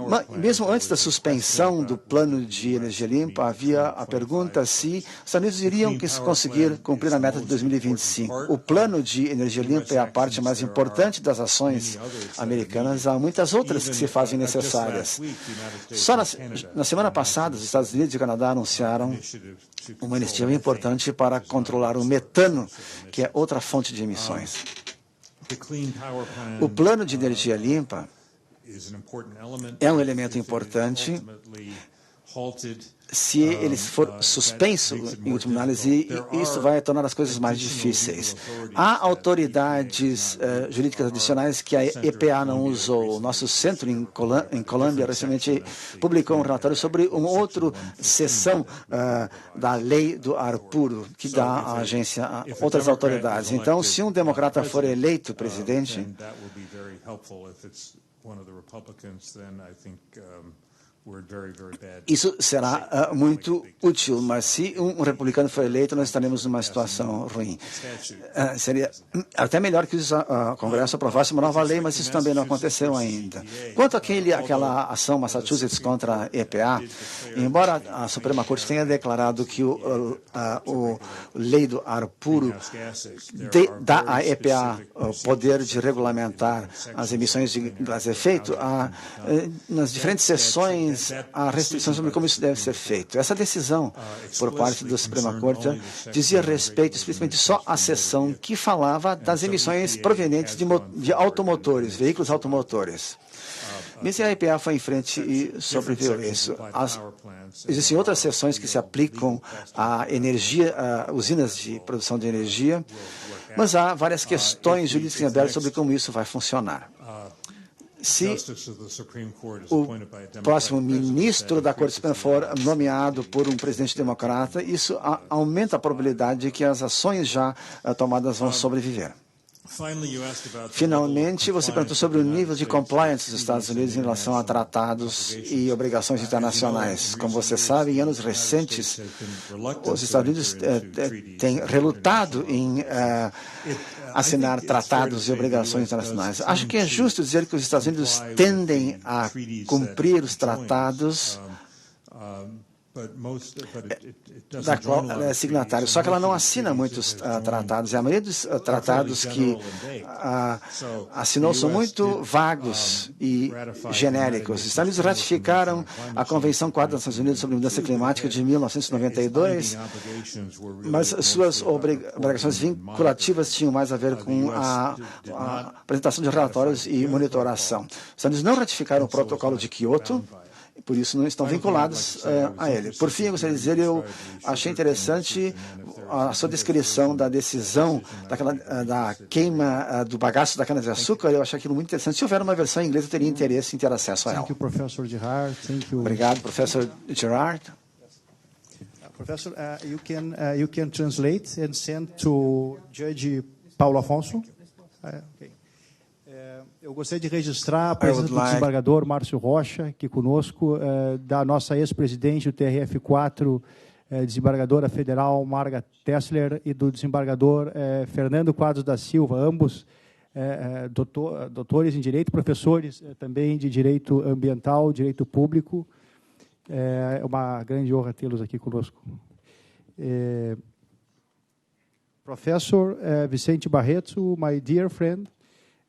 C: Mas, mesmo antes da suspensão do plano de energia limpa, havia a pergunta se os Estados Unidos iriam conseguir cumprir a meta de 2025. O plano de energia limpa é a parte mais importante das ações americanas. Há muitas outras que se fazem necessárias. Só na semana passada, os Estados Unidos e o Canadá anunciaram uma iniciativa importante para controlar o metano, que é outra fonte de emissões. O plano de energia limpa é um elemento importante. Se ele for suspenso, em última análise, isso vai tornar as coisas mais difíceis. Há autoridades jurídicas adicionais que a EPA não usou. O nosso centro em Colômbia recentemente publicou um relatório sobre uma outra seção da lei do ar puro, que dá à agência outras autoridades. Então, se um democrata for eleito presidente, isso será muito útil, mas se um republicano for eleito, nós estaremos numa situação ruim. Seria até melhor que o Congresso aprovasse uma nova lei, mas isso também não aconteceu ainda. Quanto àquela ação Massachusetts contra a EPA, embora a Suprema Corte tenha declarado que o lei do ar puro dá à EPA o poder de regulamentar as emissões de gás de efeito, nas diferentes sessões mas há restrições sobre como isso deve ser feito. Essa decisão, por parte da Suprema Corte, dizia respeito especificamente só à seção que falava das emissões provenientes de automotores, veículos automotores. Mas a EPA foi em frente e sobreviu isso. Existem outras seções que se aplicam à energia, a usinas de produção de energia, mas há várias questões jurídicas em aberto sobre como isso vai funcionar. Se o próximo ministro da Corte Suprema for nomeado por um presidente democrata, isso aumenta a probabilidade de que as ações já tomadas vão sobreviver. Finalmente, você perguntou sobre o nível de compliance dos Estados Unidos em relação a tratados e obrigações internacionais. Como você sabe, em anos recentes, os Estados Unidos têm relutado em assinar tratados e obrigações internacionais. Acho que é justo dizer que os Estados Unidos tendem a cumprir os tratados da qual ela é signatária, só que ela não assina muitos tratados, e a maioria dos tratados que assinou são muito vagos e genéricos. Os Estados Unidos ratificaram a Convenção Quadro das Nações Unidas sobre Mudança Climática de 1992, mas suas obrigações vinculativas tinham mais a ver com a apresentação de relatórios e monitoração. Os Estados Unidos não ratificaram o Protocolo de Quioto, por isso não estão vinculados a ele. Por fim, eu gostaria de dizer, eu achei interessante a sua descrição da decisão da queima do bagaço da cana-de-açúcar. Eu achei aquilo muito interessante. Se houver uma versão em inglês, eu teria interesse em ter acesso a ela. Obrigado, professor Gerard.
B: Professor, you can translate and send to Judge Paulo Afonso. Okay. Eu gostaria de registrar a presença do desembargador Márcio Rocha, aqui conosco, da nossa ex-presidente do TRF4, desembargadora federal Marga Tessler, e do desembargador Fernando Quadros da Silva, ambos doutores em Direito, professores também de Direito Ambiental, Direito Público. É uma grande honra tê-los aqui conosco. Professor Vicente Barreto, my dear friend,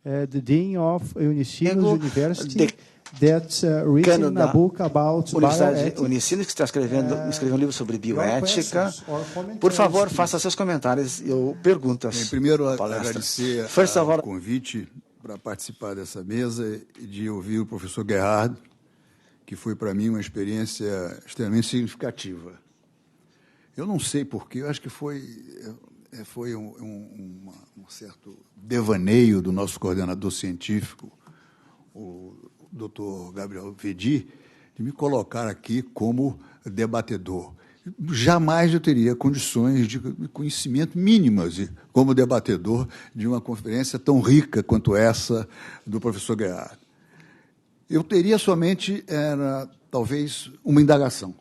B: the Dean of Unicinos University, that's written a book about
C: Universidade Unicinos, que está escrevendo um livro sobre bioética. Por favor, faça seus comentários ou perguntas.
F: Primeiro, agradecer o convite para participar dessa mesa e de ouvir o professor Gerhard, que foi para mim uma experiência extremamente significativa. Eu não sei porquê, eu acho que foi um certo devaneio do nosso coordenador científico, o Dr. Gabriel Vedi, de me colocar aqui como debatedor. Jamais eu teria condições de conhecimento mínimas como debatedor de uma conferência tão rica quanto essa do professor Gerhard. Eu teria somente, talvez, uma indagação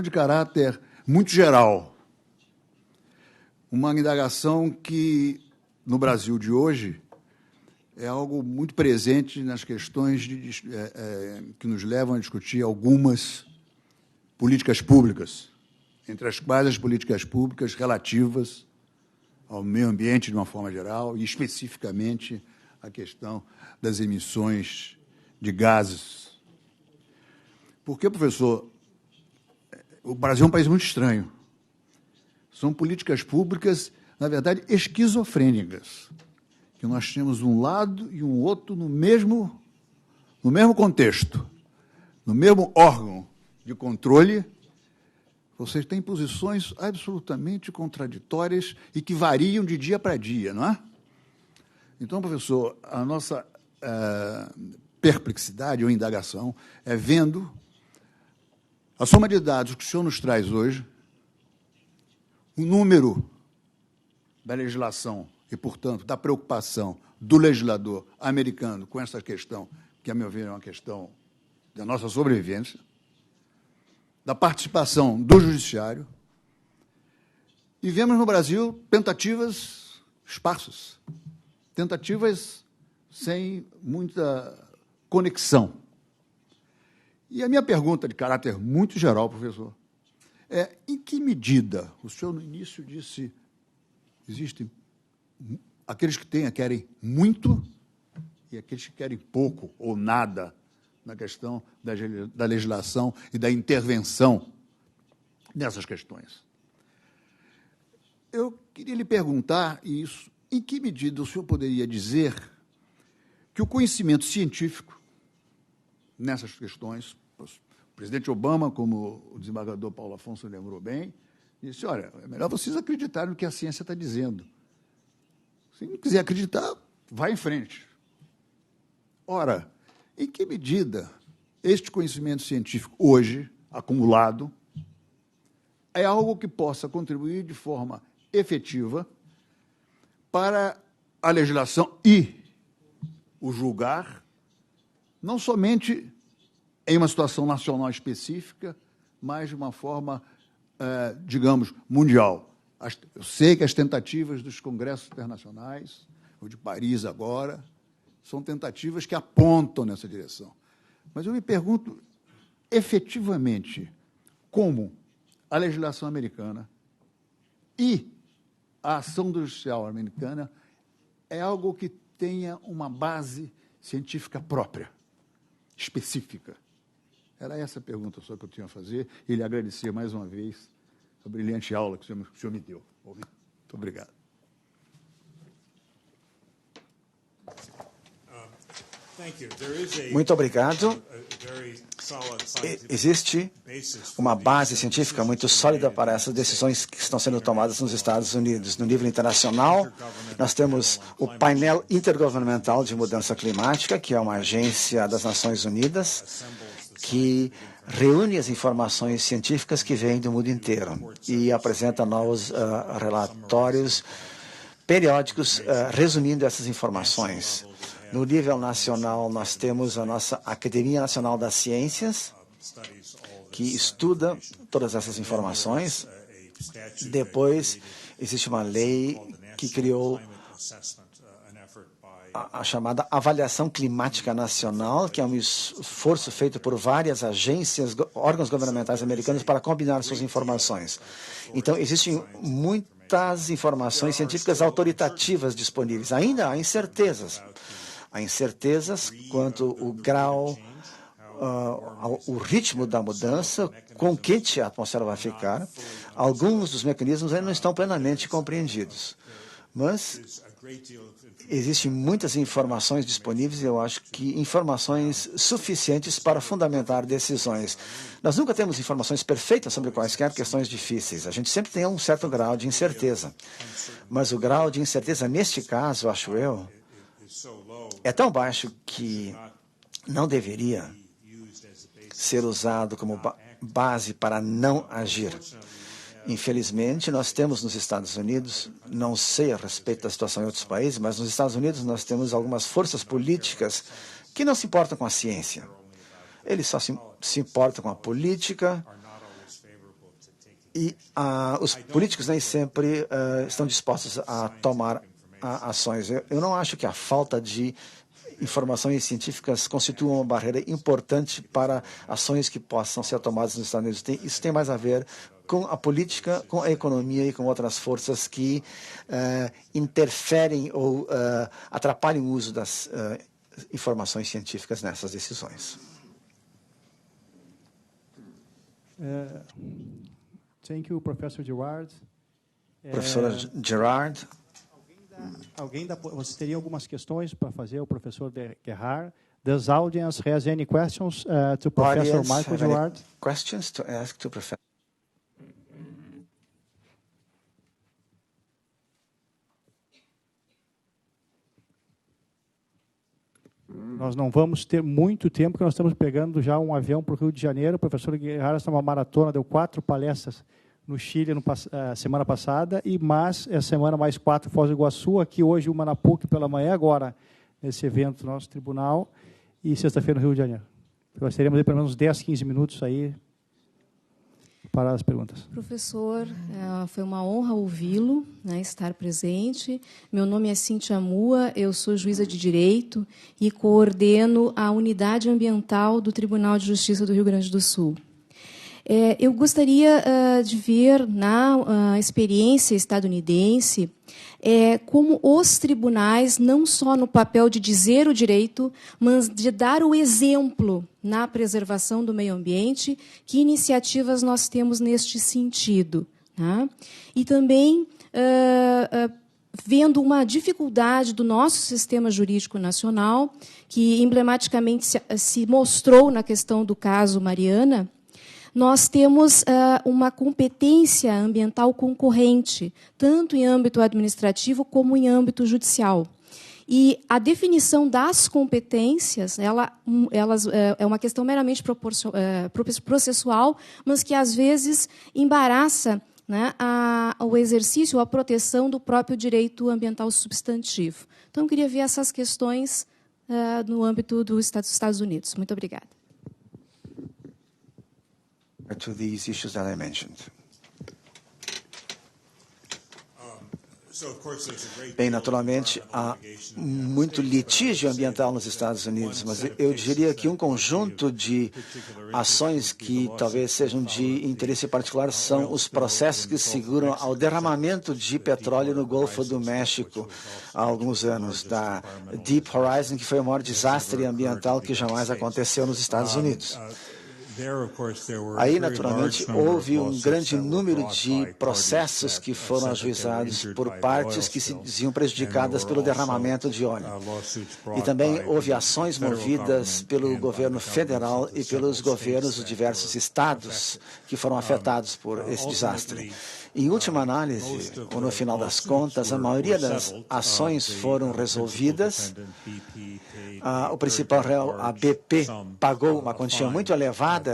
F: de caráter muito geral, uma indagação que, no Brasil de hoje, é algo muito presente nas questões que nos levam a discutir algumas políticas públicas, entre as quais as políticas públicas relativas ao meio ambiente de uma forma geral e, especificamente, a questão das emissões de gases. Porque, professor, o Brasil é um país muito estranho. São políticas públicas, na verdade, esquizofrênicas, que nós temos um lado e um outro no mesmo contexto, no mesmo órgão de controle. Vocês têm posições absolutamente contraditórias e que variam de dia para dia, não é? Então, professor, a nossa perplexidade ou indagação é vendo a soma de dados que o senhor nos traz hoje, o número da legislação e, portanto, da preocupação do legislador americano com essa questão, que, a meu ver, é uma questão da nossa sobrevivência, da participação do judiciário, e vemos no Brasil tentativas esparsas, tentativas sem muita conexão. E a minha pergunta, de caráter muito geral, professor, é em que medida, o senhor no início disse, existem aqueles que querem muito e aqueles que querem pouco ou nada na questão da legislação e da intervenção nessas questões. Eu queria lhe perguntar isso, em que medida o senhor poderia dizer que o conhecimento científico nessas questões, o presidente Obama, como o desembargador Paulo Afonso lembrou bem, disse, olha, é melhor vocês acreditarem no que a ciência está dizendo. Se não quiser acreditar, vai em frente. Ora, em que medida este conhecimento científico, hoje, acumulado, é algo que possa contribuir de forma efetiva para a legislação e o julgar, não somente em uma situação nacional específica, mas de uma forma, digamos, mundial. Eu sei que as tentativas dos congressos internacionais, o de Paris agora, são tentativas que apontam nessa direção. Mas eu me pergunto, efetivamente, como a legislação americana e a ação judicial americana é algo que tenha uma base científica própria, específica. Era essa a pergunta só que eu tinha a fazer, e lhe agradecer mais uma vez a brilhante aula que o senhor me deu. Muito obrigado.
C: Muito obrigado. Existe uma base científica muito sólida para essas decisões que estão sendo tomadas nos Estados Unidos. No nível internacional, nós temos o painel intergovernamental de mudança climática, que é uma agência das Nações Unidas, que reúne as informações científicas que vêm do mundo inteiro e apresenta novos relatórios periódicos resumindo essas informações. No nível nacional, nós temos a nossa Academia Nacional das Ciências, que estuda todas essas informações. Depois, existe uma lei que criou a chamada Avaliação Climática Nacional, que é um esforço feito por várias agências, órgãos governamentais americanos para combinar suas informações. Então, existem muitas informações científicas autoritativas disponíveis. Ainda há incertezas. Há incertezas quanto ao grau, o ritmo da mudança, com quente a atmosfera vai ficar. Alguns dos mecanismos ainda não estão plenamente compreendidos. Mas existem muitas informações disponíveis e eu acho que informações suficientes para fundamentar decisões. Nós nunca temos informações perfeitas sobre quaisquer questões difíceis. A gente sempre tem um certo grau de incerteza. Mas o grau de incerteza, neste caso, acho eu, é tão baixo que não deveria ser usado como base para não agir. Infelizmente, nós temos nos Estados Unidos, não sei a respeito da situação em outros países, mas nos Estados Unidos nós temos algumas forças políticas que não se importam com a ciência. Eles só se importam com a política e os políticos nem sempre estão dispostos a tomar ações. Eu não acho que a falta de informações científicas constitua uma barreira importante para ações que possam ser tomadas nos Estados Unidos. Isso tem mais a ver com a política, com a economia e com outras forças que interferem ou atrapalham o uso das informações científicas nessas decisões.
B: Thank you, Professor Gerard.
C: Professora Gerard.
B: Você teria algumas questões para fazer ao professor Gerard? Does audience has any questions to Professor Michael Gerard?
C: Questions to ask to Professor?
B: Nós não vamos ter muito tempo, porque nós estamos pegando já um avião para o Rio de Janeiro. O professor Gerard está numa maratona, deu 4 palestras no Chile semana passada, mas essa semana mais 4 em Foz do Iguaçu, aqui hoje uma na PUC pela manhã, agora nesse evento do nosso tribunal, e sexta-feira no Rio de Janeiro. Nós teremos aí pelo menos 10, 15 minutos aí para as perguntas.
G: Professor, foi uma honra ouvi-lo, né, estar presente. Meu nome é Cíntia Mua, eu sou juíza de Direito e coordeno a Unidade Ambiental do Tribunal de Justiça do Rio Grande do Sul. Eu gostaria de ver na experiência estadunidense como os tribunais, não só no papel de dizer o direito, mas de dar o exemplo na preservação do meio ambiente, que iniciativas nós temos neste sentido. Tá? E também vendo uma dificuldade do nosso sistema jurídico nacional, que emblematicamente se mostrou na questão do caso Mariana. Nós temos uma competência ambiental concorrente, tanto em âmbito administrativo como em âmbito judicial. E a definição das competências, elas é uma questão meramente processual, mas que, às vezes, embaraça, né, o exercício, a proteção do próprio direito ambiental substantivo. Então, eu queria ver essas questões no âmbito dos Estados Unidos. Muito obrigada.
C: To these issues that I mentioned. Bem, naturalmente, há muito litígio ambiental nos Estados Unidos, mas eu diria que um conjunto de ações que talvez sejam de interesse particular são os processos que seguram ao derramamento de petróleo no Golfo do México há alguns anos, da Deep Horizon, que foi o maior desastre ambiental que jamais aconteceu nos Estados Unidos. Aí, naturalmente, houve um grande número de processos que foram ajuizados por partes que se diziam prejudicadas pelo derramamento de óleo. E também houve ações movidas pelo governo federal e pelos governos dos diversos estados que foram afetados por esse desastre. Em última análise, ou no final das contas, a maioria das ações foram resolvidas. O principal réu, a BP, pagou uma quantia muito elevada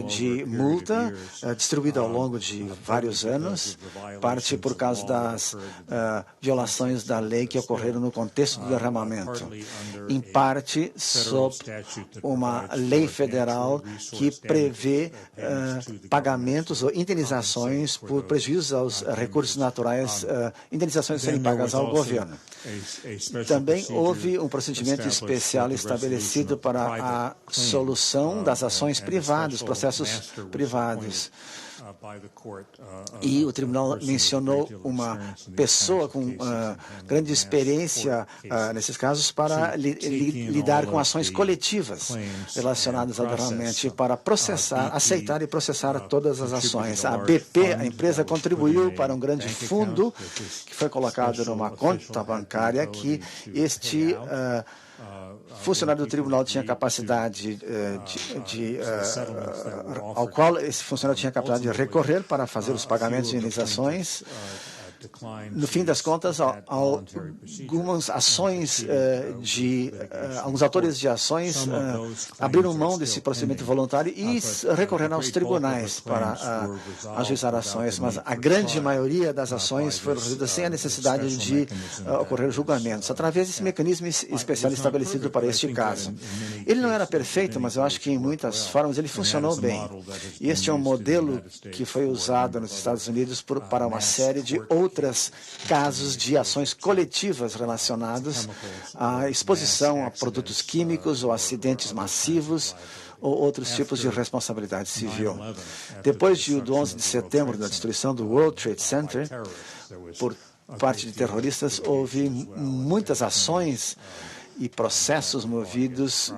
C: de multa, distribuída ao longo de vários anos, parte por causa das violações da lei que ocorreram no contexto do derramamento, em parte sob uma lei federal que prevê pagamentos ou indenizações por prejuízos aos recursos naturais, indenizações serem pagas ao governo. Também houve um procedimento especial estabelecido para a solução das ações privadas, processos privados. E o tribunal mencionou uma pessoa com grande experiência nesses casos para lidar com ações coletivas relacionadas ao derramamento, para processar, aceitar e processar todas as ações. A BP, a empresa, contribuiu para um grande fundo que foi colocado numa conta bancária que este funcionário do tribunal tinha capacidade ao qual esse funcionário tinha capacidade de recorrer para fazer os pagamentos de indenizações. No fim das contas, algumas ações alguns autores de ações abriram mão desse procedimento voluntário e recorreram aos tribunais para ajuizar ações, mas a grande maioria das ações foram resolvidas sem a necessidade de ocorrer julgamentos, através desse mecanismo especial estabelecido para este caso. Ele não era perfeito, mas eu acho que em muitas formas ele funcionou bem. E este é um modelo que foi usado nos Estados Unidos para uma série de outros casos de ações coletivas relacionadas à exposição a produtos químicos ou acidentes massivos ou outros tipos de responsabilidade civil. Depois do 11 de setembro, da destruição do World Trade Center por parte de terroristas, houve muitas ações e processos movidos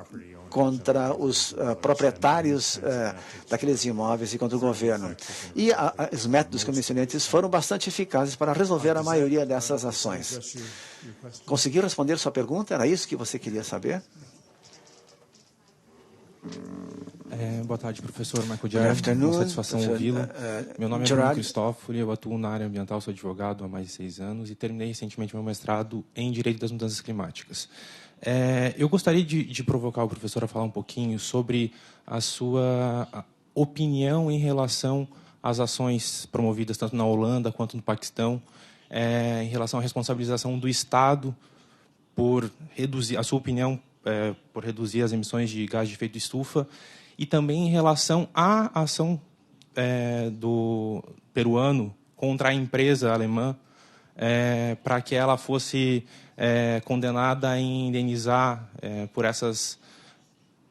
C: contra os proprietários daqueles imóveis e contra o governo. E os métodos que eu mencionei antes foram bastante eficazes para resolver a maioria dessas ações. Conseguiu responder sua pergunta? Era isso que você queria saber?
H: Boa tarde, professor Michael Gerard. Uma satisfação ouvi-lo. Meu nome é Bruno Cristófoli, eu atuo na área ambiental, sou advogado há mais de 6 anos e terminei recentemente meu mestrado em Direito das Mudanças Climáticas. Eu gostaria de provocar o professor a falar um pouquinho sobre a sua opinião em relação às ações promovidas tanto na Holanda quanto no Paquistão, em relação à responsabilização do Estado por reduzir, a sua opinião, por reduzir as emissões de gás de efeito estufa, e também em relação à ação do peruano contra a empresa alemã, para que ela fosse condenada a indenizar por essas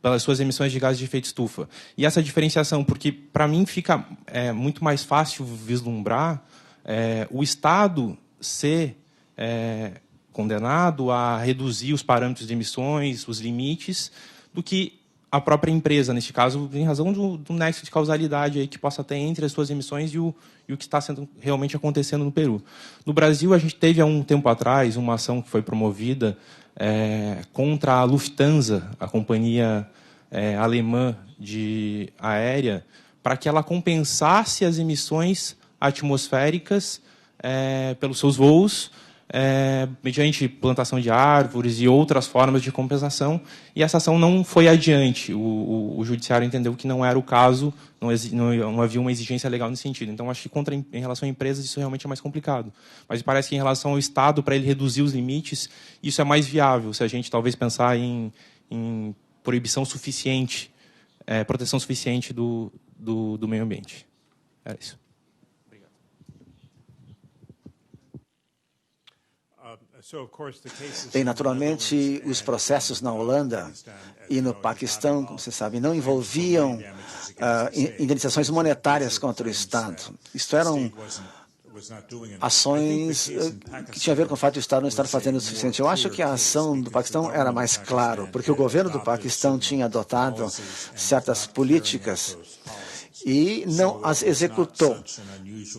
H: pelas suas emissões de gases de efeito estufa. E essa diferenciação, porque para mim fica muito mais fácil vislumbrar o Estado ser condenado a reduzir os parâmetros de emissões, os limites, do que a própria empresa, neste caso, em razão do nexo de causalidade aí que possa ter entre as suas emissões e o que está realmente acontecendo no Peru. No Brasil, a gente teve, há um tempo atrás, uma ação que foi promovida contra a Lufthansa, a companhia alemã aérea, para que ela compensasse as emissões atmosféricas pelos seus voos, mediante plantação de árvores e outras formas de compensação, e essa ação não foi adiante. O judiciário entendeu que não era o caso, não havia uma exigência legal nesse sentido. Então, acho que em relação a empresas isso realmente é mais complicado. Mas parece que em relação ao Estado, para ele reduzir os limites, isso é mais viável, se a gente talvez pensar em proibição suficiente, proteção suficiente do meio ambiente. Era isso.
C: Bem, naturalmente, os processos na Holanda e no Paquistão, como você sabe, não envolviam indenizações monetárias contra o Estado. Isto eram ações que tinham a ver com o fato de o Estado não estar fazendo o suficiente. Eu acho que a ação do Paquistão era mais clara, porque o governo do Paquistão tinha adotado certas políticas e não as executou.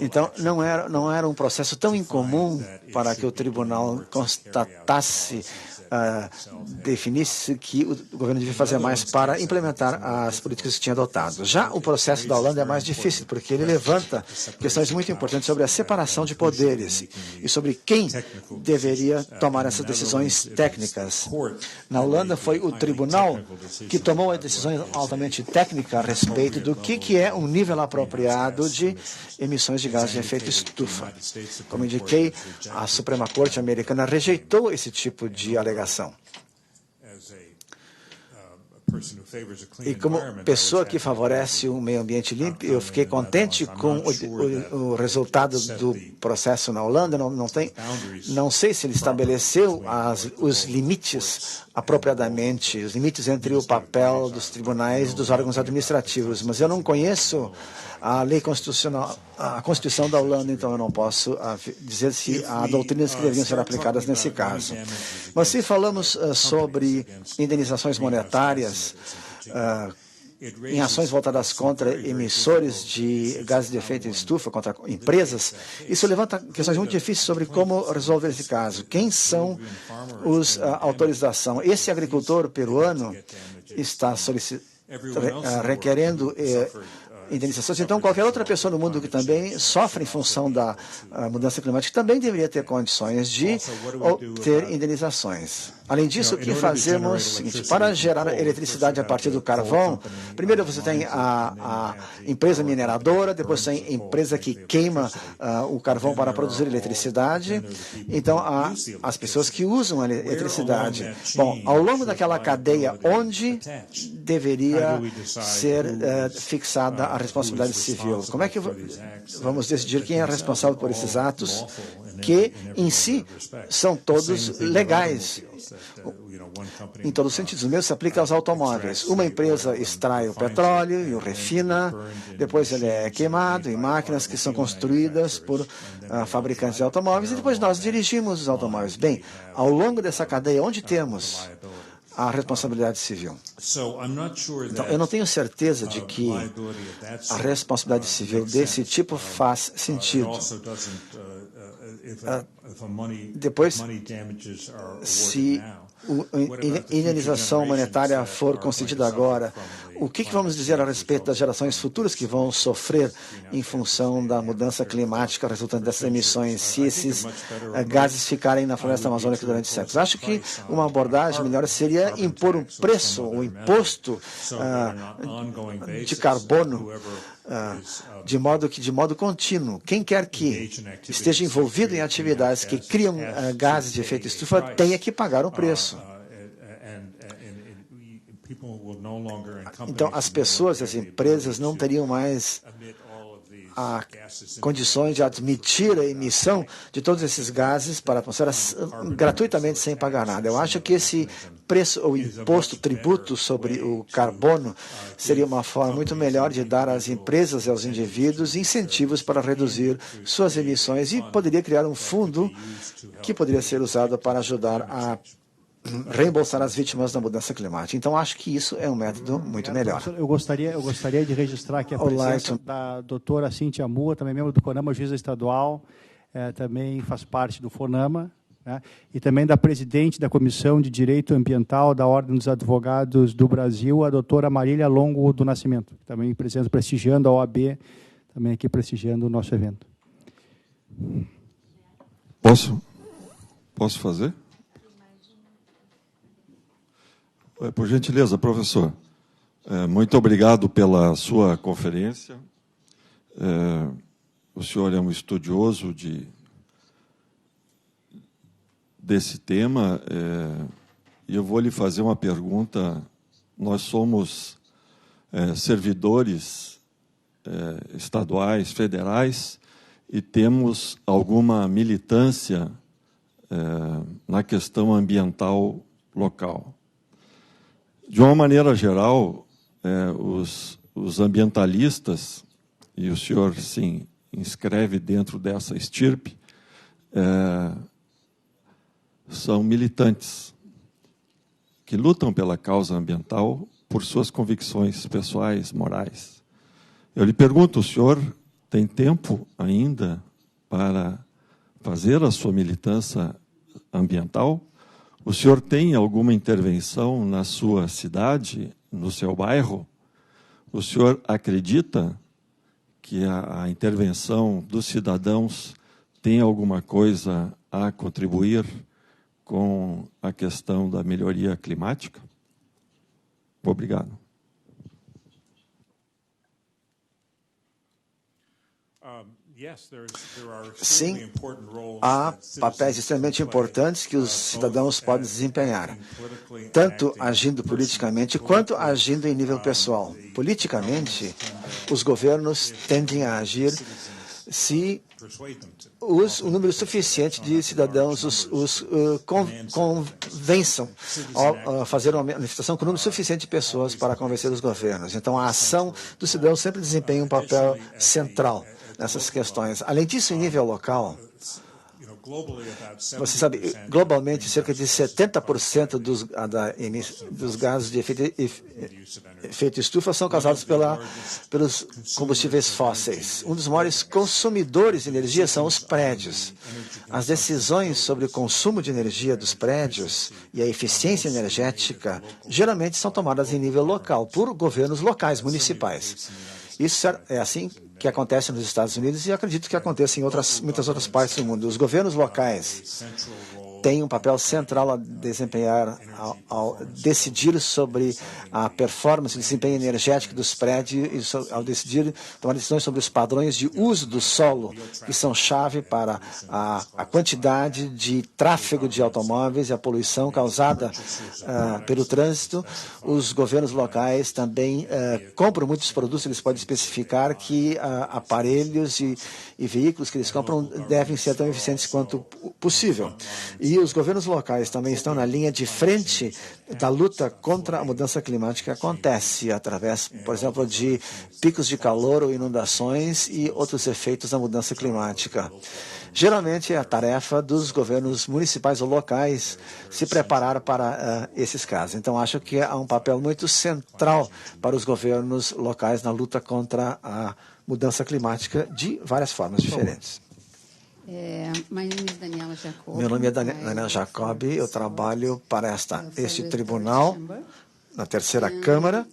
C: Então, não era um processo tão incomum para que o tribunal constatasse, definisse que o governo devia fazer mais para implementar as políticas que tinha adotado. Já o processo da Holanda é mais difícil, porque ele levanta questões muito importantes sobre a separação de poderes e sobre quem deveria tomar essas decisões técnicas. Na Holanda, foi o tribunal que tomou a decisão altamente técnica a respeito do que é um nível apropriado de emissões de gases de efeito estufa. Como indiquei, a Suprema Corte americana rejeitou esse tipo de alegação. E como pessoa que favorece um meio ambiente limpo, eu fiquei contente com o resultado do processo na Holanda. Não sei se ele estabeleceu os limites apropriadamente, os limites entre o papel dos tribunais e dos órgãos administrativos, mas eu não conheço a lei constitucional, a Constituição da Holanda, então eu não posso dizer se há doutrinas que deveriam ser aplicadas nesse caso. Mas se falamos sobre indenizações monetárias, em ações voltadas contra emissores de gases de efeito estufa, contra empresas, isso levanta questões muito difíceis sobre como resolver esse caso. Quem são os autores da ação? Esse agricultor peruano está requerendo indenizações. Então, qualquer outra pessoa no mundo que também sofre em função da mudança climática também deveria ter condições de obter indenizações. Além disso, o que fazemos para gerar eletricidade a partir do carvão? Primeiro você tem a empresa mineradora, depois tem a empresa que queima o carvão para produzir eletricidade. Então, há as pessoas que usam a eletricidade. Bom, ao longo daquela cadeia, onde deveria ser fixada a responsabilidade civil? Como é que vamos decidir quem é responsável por esses atos que, em si, são todos legais? Em todos os sentidos. O mesmo se aplica aos automóveis. Uma empresa extrai o petróleo e o refina, depois ele é queimado em máquinas que são construídas por fabricantes de automóveis e depois nós dirigimos os automóveis. Bem, ao longo dessa cadeia, onde temos a responsabilidade civil? Então, eu não tenho certeza de que a responsabilidade civil desse tipo faz sentido. Depois, se a indenização monetária for concedida agora, o que vamos dizer a respeito das gerações futuras que vão sofrer em função da mudança climática resultante dessas emissões, se esses gases ficarem na floresta amazônica durante séculos? Acho que uma abordagem melhor seria impor um preço, um imposto de carbono, de modo contínuo. Quem quer que esteja envolvido em atividades que criam gases de efeito estufa tenha que pagar um preço. Então, as pessoas, as empresas não teriam mais condições de admitir a emissão de todos esses gases para a atmosfera gratuitamente, sem pagar nada. Eu acho que esse preço ou imposto, tributo sobre o carbono, seria uma forma muito melhor de dar às empresas e aos indivíduos incentivos para reduzir suas emissões e poderia criar um fundo que poderia ser usado para ajudar a reembolsar as vítimas da mudança climática. Então, acho que isso é um método muito melhor.
B: Eu gostaria de registrar aqui a presença da doutora Cíntia Mua, também membro do CONAMA, juíza estadual, também faz parte do FONAMA, né, e também da presidente da Comissão de Direito Ambiental da Ordem dos Advogados do Brasil, a doutora Marília Longo do Nascimento, também presente, prestigiando a OAB, também aqui prestigiando o nosso evento.
I: Posso fazer? Por gentileza, professor. Muito obrigado pela sua conferência. O senhor é um estudioso desse tema, e eu vou lhe fazer uma pergunta. Nós somos servidores estaduais, federais, e temos alguma militância na questão ambiental local. De uma maneira geral, os ambientalistas, e o senhor se inscreve dentro dessa estirpe, são militantes que lutam pela causa ambiental por suas convicções pessoais, morais. Eu lhe pergunto, o senhor tem tempo ainda para fazer a sua militância ambiental? O senhor tem alguma intervenção na sua cidade, no seu bairro? O senhor acredita que a intervenção dos cidadãos tem alguma coisa a contribuir com a questão da melhoria climática? Obrigado.
C: Sim, há papéis extremamente importantes que os cidadãos podem desempenhar, tanto agindo politicamente quanto agindo em nível pessoal. Politicamente, os governos tendem a agir se o número suficiente de cidadãos os convençam a fazer uma manifestação com o número suficiente de pessoas para convencer os governos. Então, a ação dos cidadãos sempre desempenha um papel central nessas questões. Além disso, em nível local, você sabe, globalmente, cerca de 70% dos gases de efeito estufa são causados pelos combustíveis fósseis. Um dos maiores consumidores de energia são os prédios. As decisões sobre o consumo de energia dos prédios e a eficiência energética geralmente são tomadas em nível local, por governos locais, municipais. Isso é assim que acontece nos Estados Unidos e acredito que aconteça em muitas outras partes do mundo. Os governos locais têm um papel central a desempenhar ao decidir sobre a performance, o desempenho energético dos prédios e ao decidir tomar decisões sobre os padrões de uso do solo, que são chave para a quantidade de tráfego de automóveis e a poluição causada pelo trânsito. Os governos locais também compram muitos produtos, eles podem especificar que aparelhos e veículos que eles compram devem ser tão eficientes quanto possível. E os governos locais também estão na linha de frente da luta contra a mudança climática que acontece através, por exemplo, de picos de calor ou inundações e outros efeitos da mudança climática. Geralmente é a tarefa dos governos municipais ou locais se preparar para esses casos. Então, acho que há um papel muito central para os governos locais na luta contra a mudança climática de várias formas diferentes. Meu nome é Daniela Jacobi, eu trabalho para este tribunal, na terceira Câmara.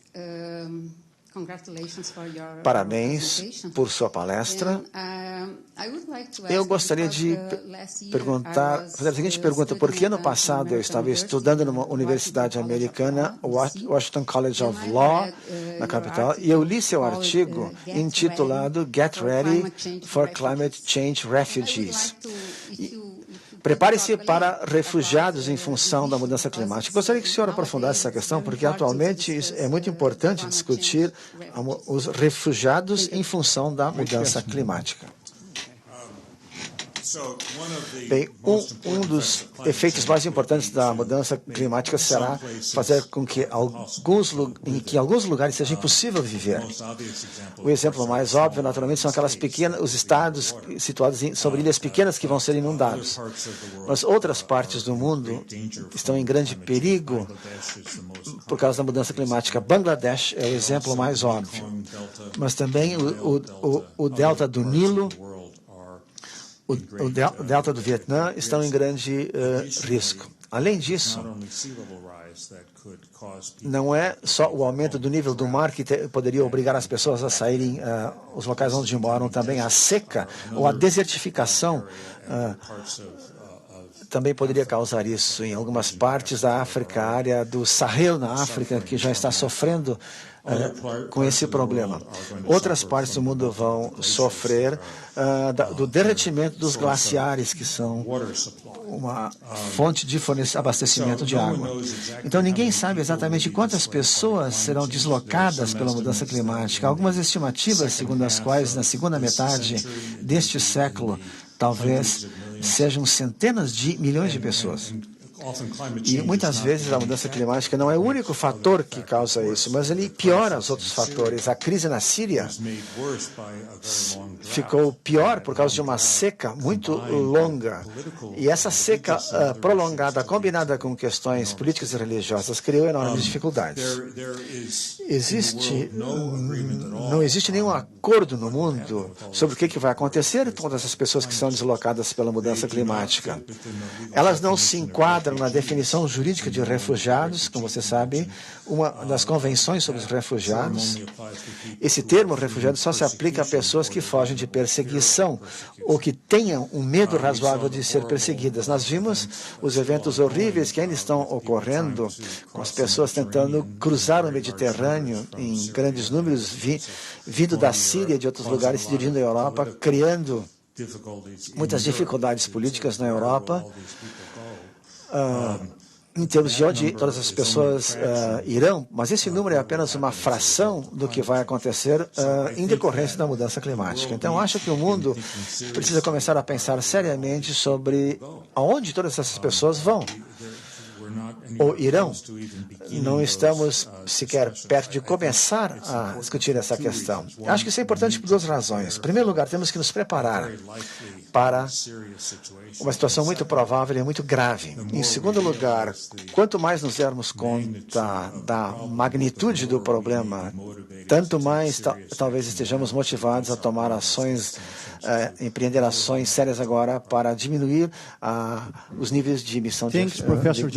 C: Parabéns por sua palestra. Eu gostaria de fazer a seguinte pergunta. Porque ano passado eu estava estudando numa universidade americana, Washington College of Law, na capital, e eu li seu artigo intitulado Get Ready for Climate Change Refugees. Prepare-se para refugiados em função da mudança climática. Gostaria que o senhor aprofundasse essa questão, porque atualmente é muito importante discutir os refugiados em função da mudança climática. Bem, um dos efeitos mais importantes da mudança climática será fazer com que em alguns lugares seja impossível viver. O exemplo mais óbvio, naturalmente, são os estados situados sobre ilhas pequenas que vão ser inundados. Mas outras partes do mundo estão em grande perigo por causa da mudança climática. Bangladesh é o exemplo mais óbvio. Mas também o delta do Nilo, o delta do Vietnã estão em grande risco. Além disso, não é só o aumento do nível do mar que poderia obrigar as pessoas a saírem os locais onde moram, também a seca ou a desertificação também poderia causar isso em algumas partes da África, a área do Sahel na África, que já está sofrendo com esse problema. Outras partes do mundo vão sofrer do derretimento dos glaciares, que são uma fonte de abastecimento de água. Então, ninguém sabe exatamente quantas pessoas serão deslocadas pela mudança climática. Algumas estimativas, segundo as quais, na segunda metade deste século, talvez sejam centenas de milhões de pessoas. E muitas vezes a mudança climática não é o único fator que causa isso, mas ele piora os outros fatores. A crise na Síria ficou pior por causa de uma seca muito longa. E essa seca prolongada, combinada com questões políticas e religiosas, criou enormes dificuldades. Não existe nenhum acordo no mundo sobre o que vai acontecer com essas pessoas que são deslocadas pela mudança climática. Elas não se enquadram na definição jurídica de refugiados, como você sabe, uma das convenções sobre os refugiados. Esse termo refugiado só se aplica a pessoas que fogem de perseguição ou que tenham um medo razoável de ser perseguidas. Nós vimos os eventos horríveis que ainda estão ocorrendo, com as pessoas tentando cruzar o Mediterrâneo em grandes números, vindo da Síria e de outros lugares, se dirigindo à Europa, criando muitas dificuldades políticas na Europa, em termos de onde todas as pessoas irão, mas esse número é apenas uma fração do que vai acontecer em decorrência da mudança climática. Então, acho que o mundo precisa começar a pensar seriamente sobre aonde todas essas pessoas vão ou irão. Não estamos sequer perto de começar a discutir essa questão. Acho que isso é importante por duas razões. Em primeiro lugar, temos que nos preparar para uma situação muito provável e muito grave. Em segundo lugar, quanto mais nos dermos conta da magnitude do problema, tanto mais talvez estejamos motivados a tomar ações, empreender ações sérias agora para diminuir os níveis de emissão de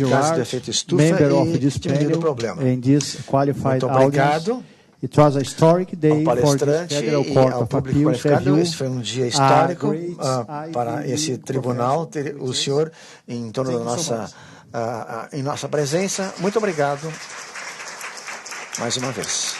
C: gases de efeito estufa e diminuir o problema. Muito obrigado.
B: It was a historic day
C: ao palestrante e ao público qualificado. Esse foi um dia histórico para esse tribunal, ter o senhor em torno da nossa presença. Muito obrigado mais uma vez.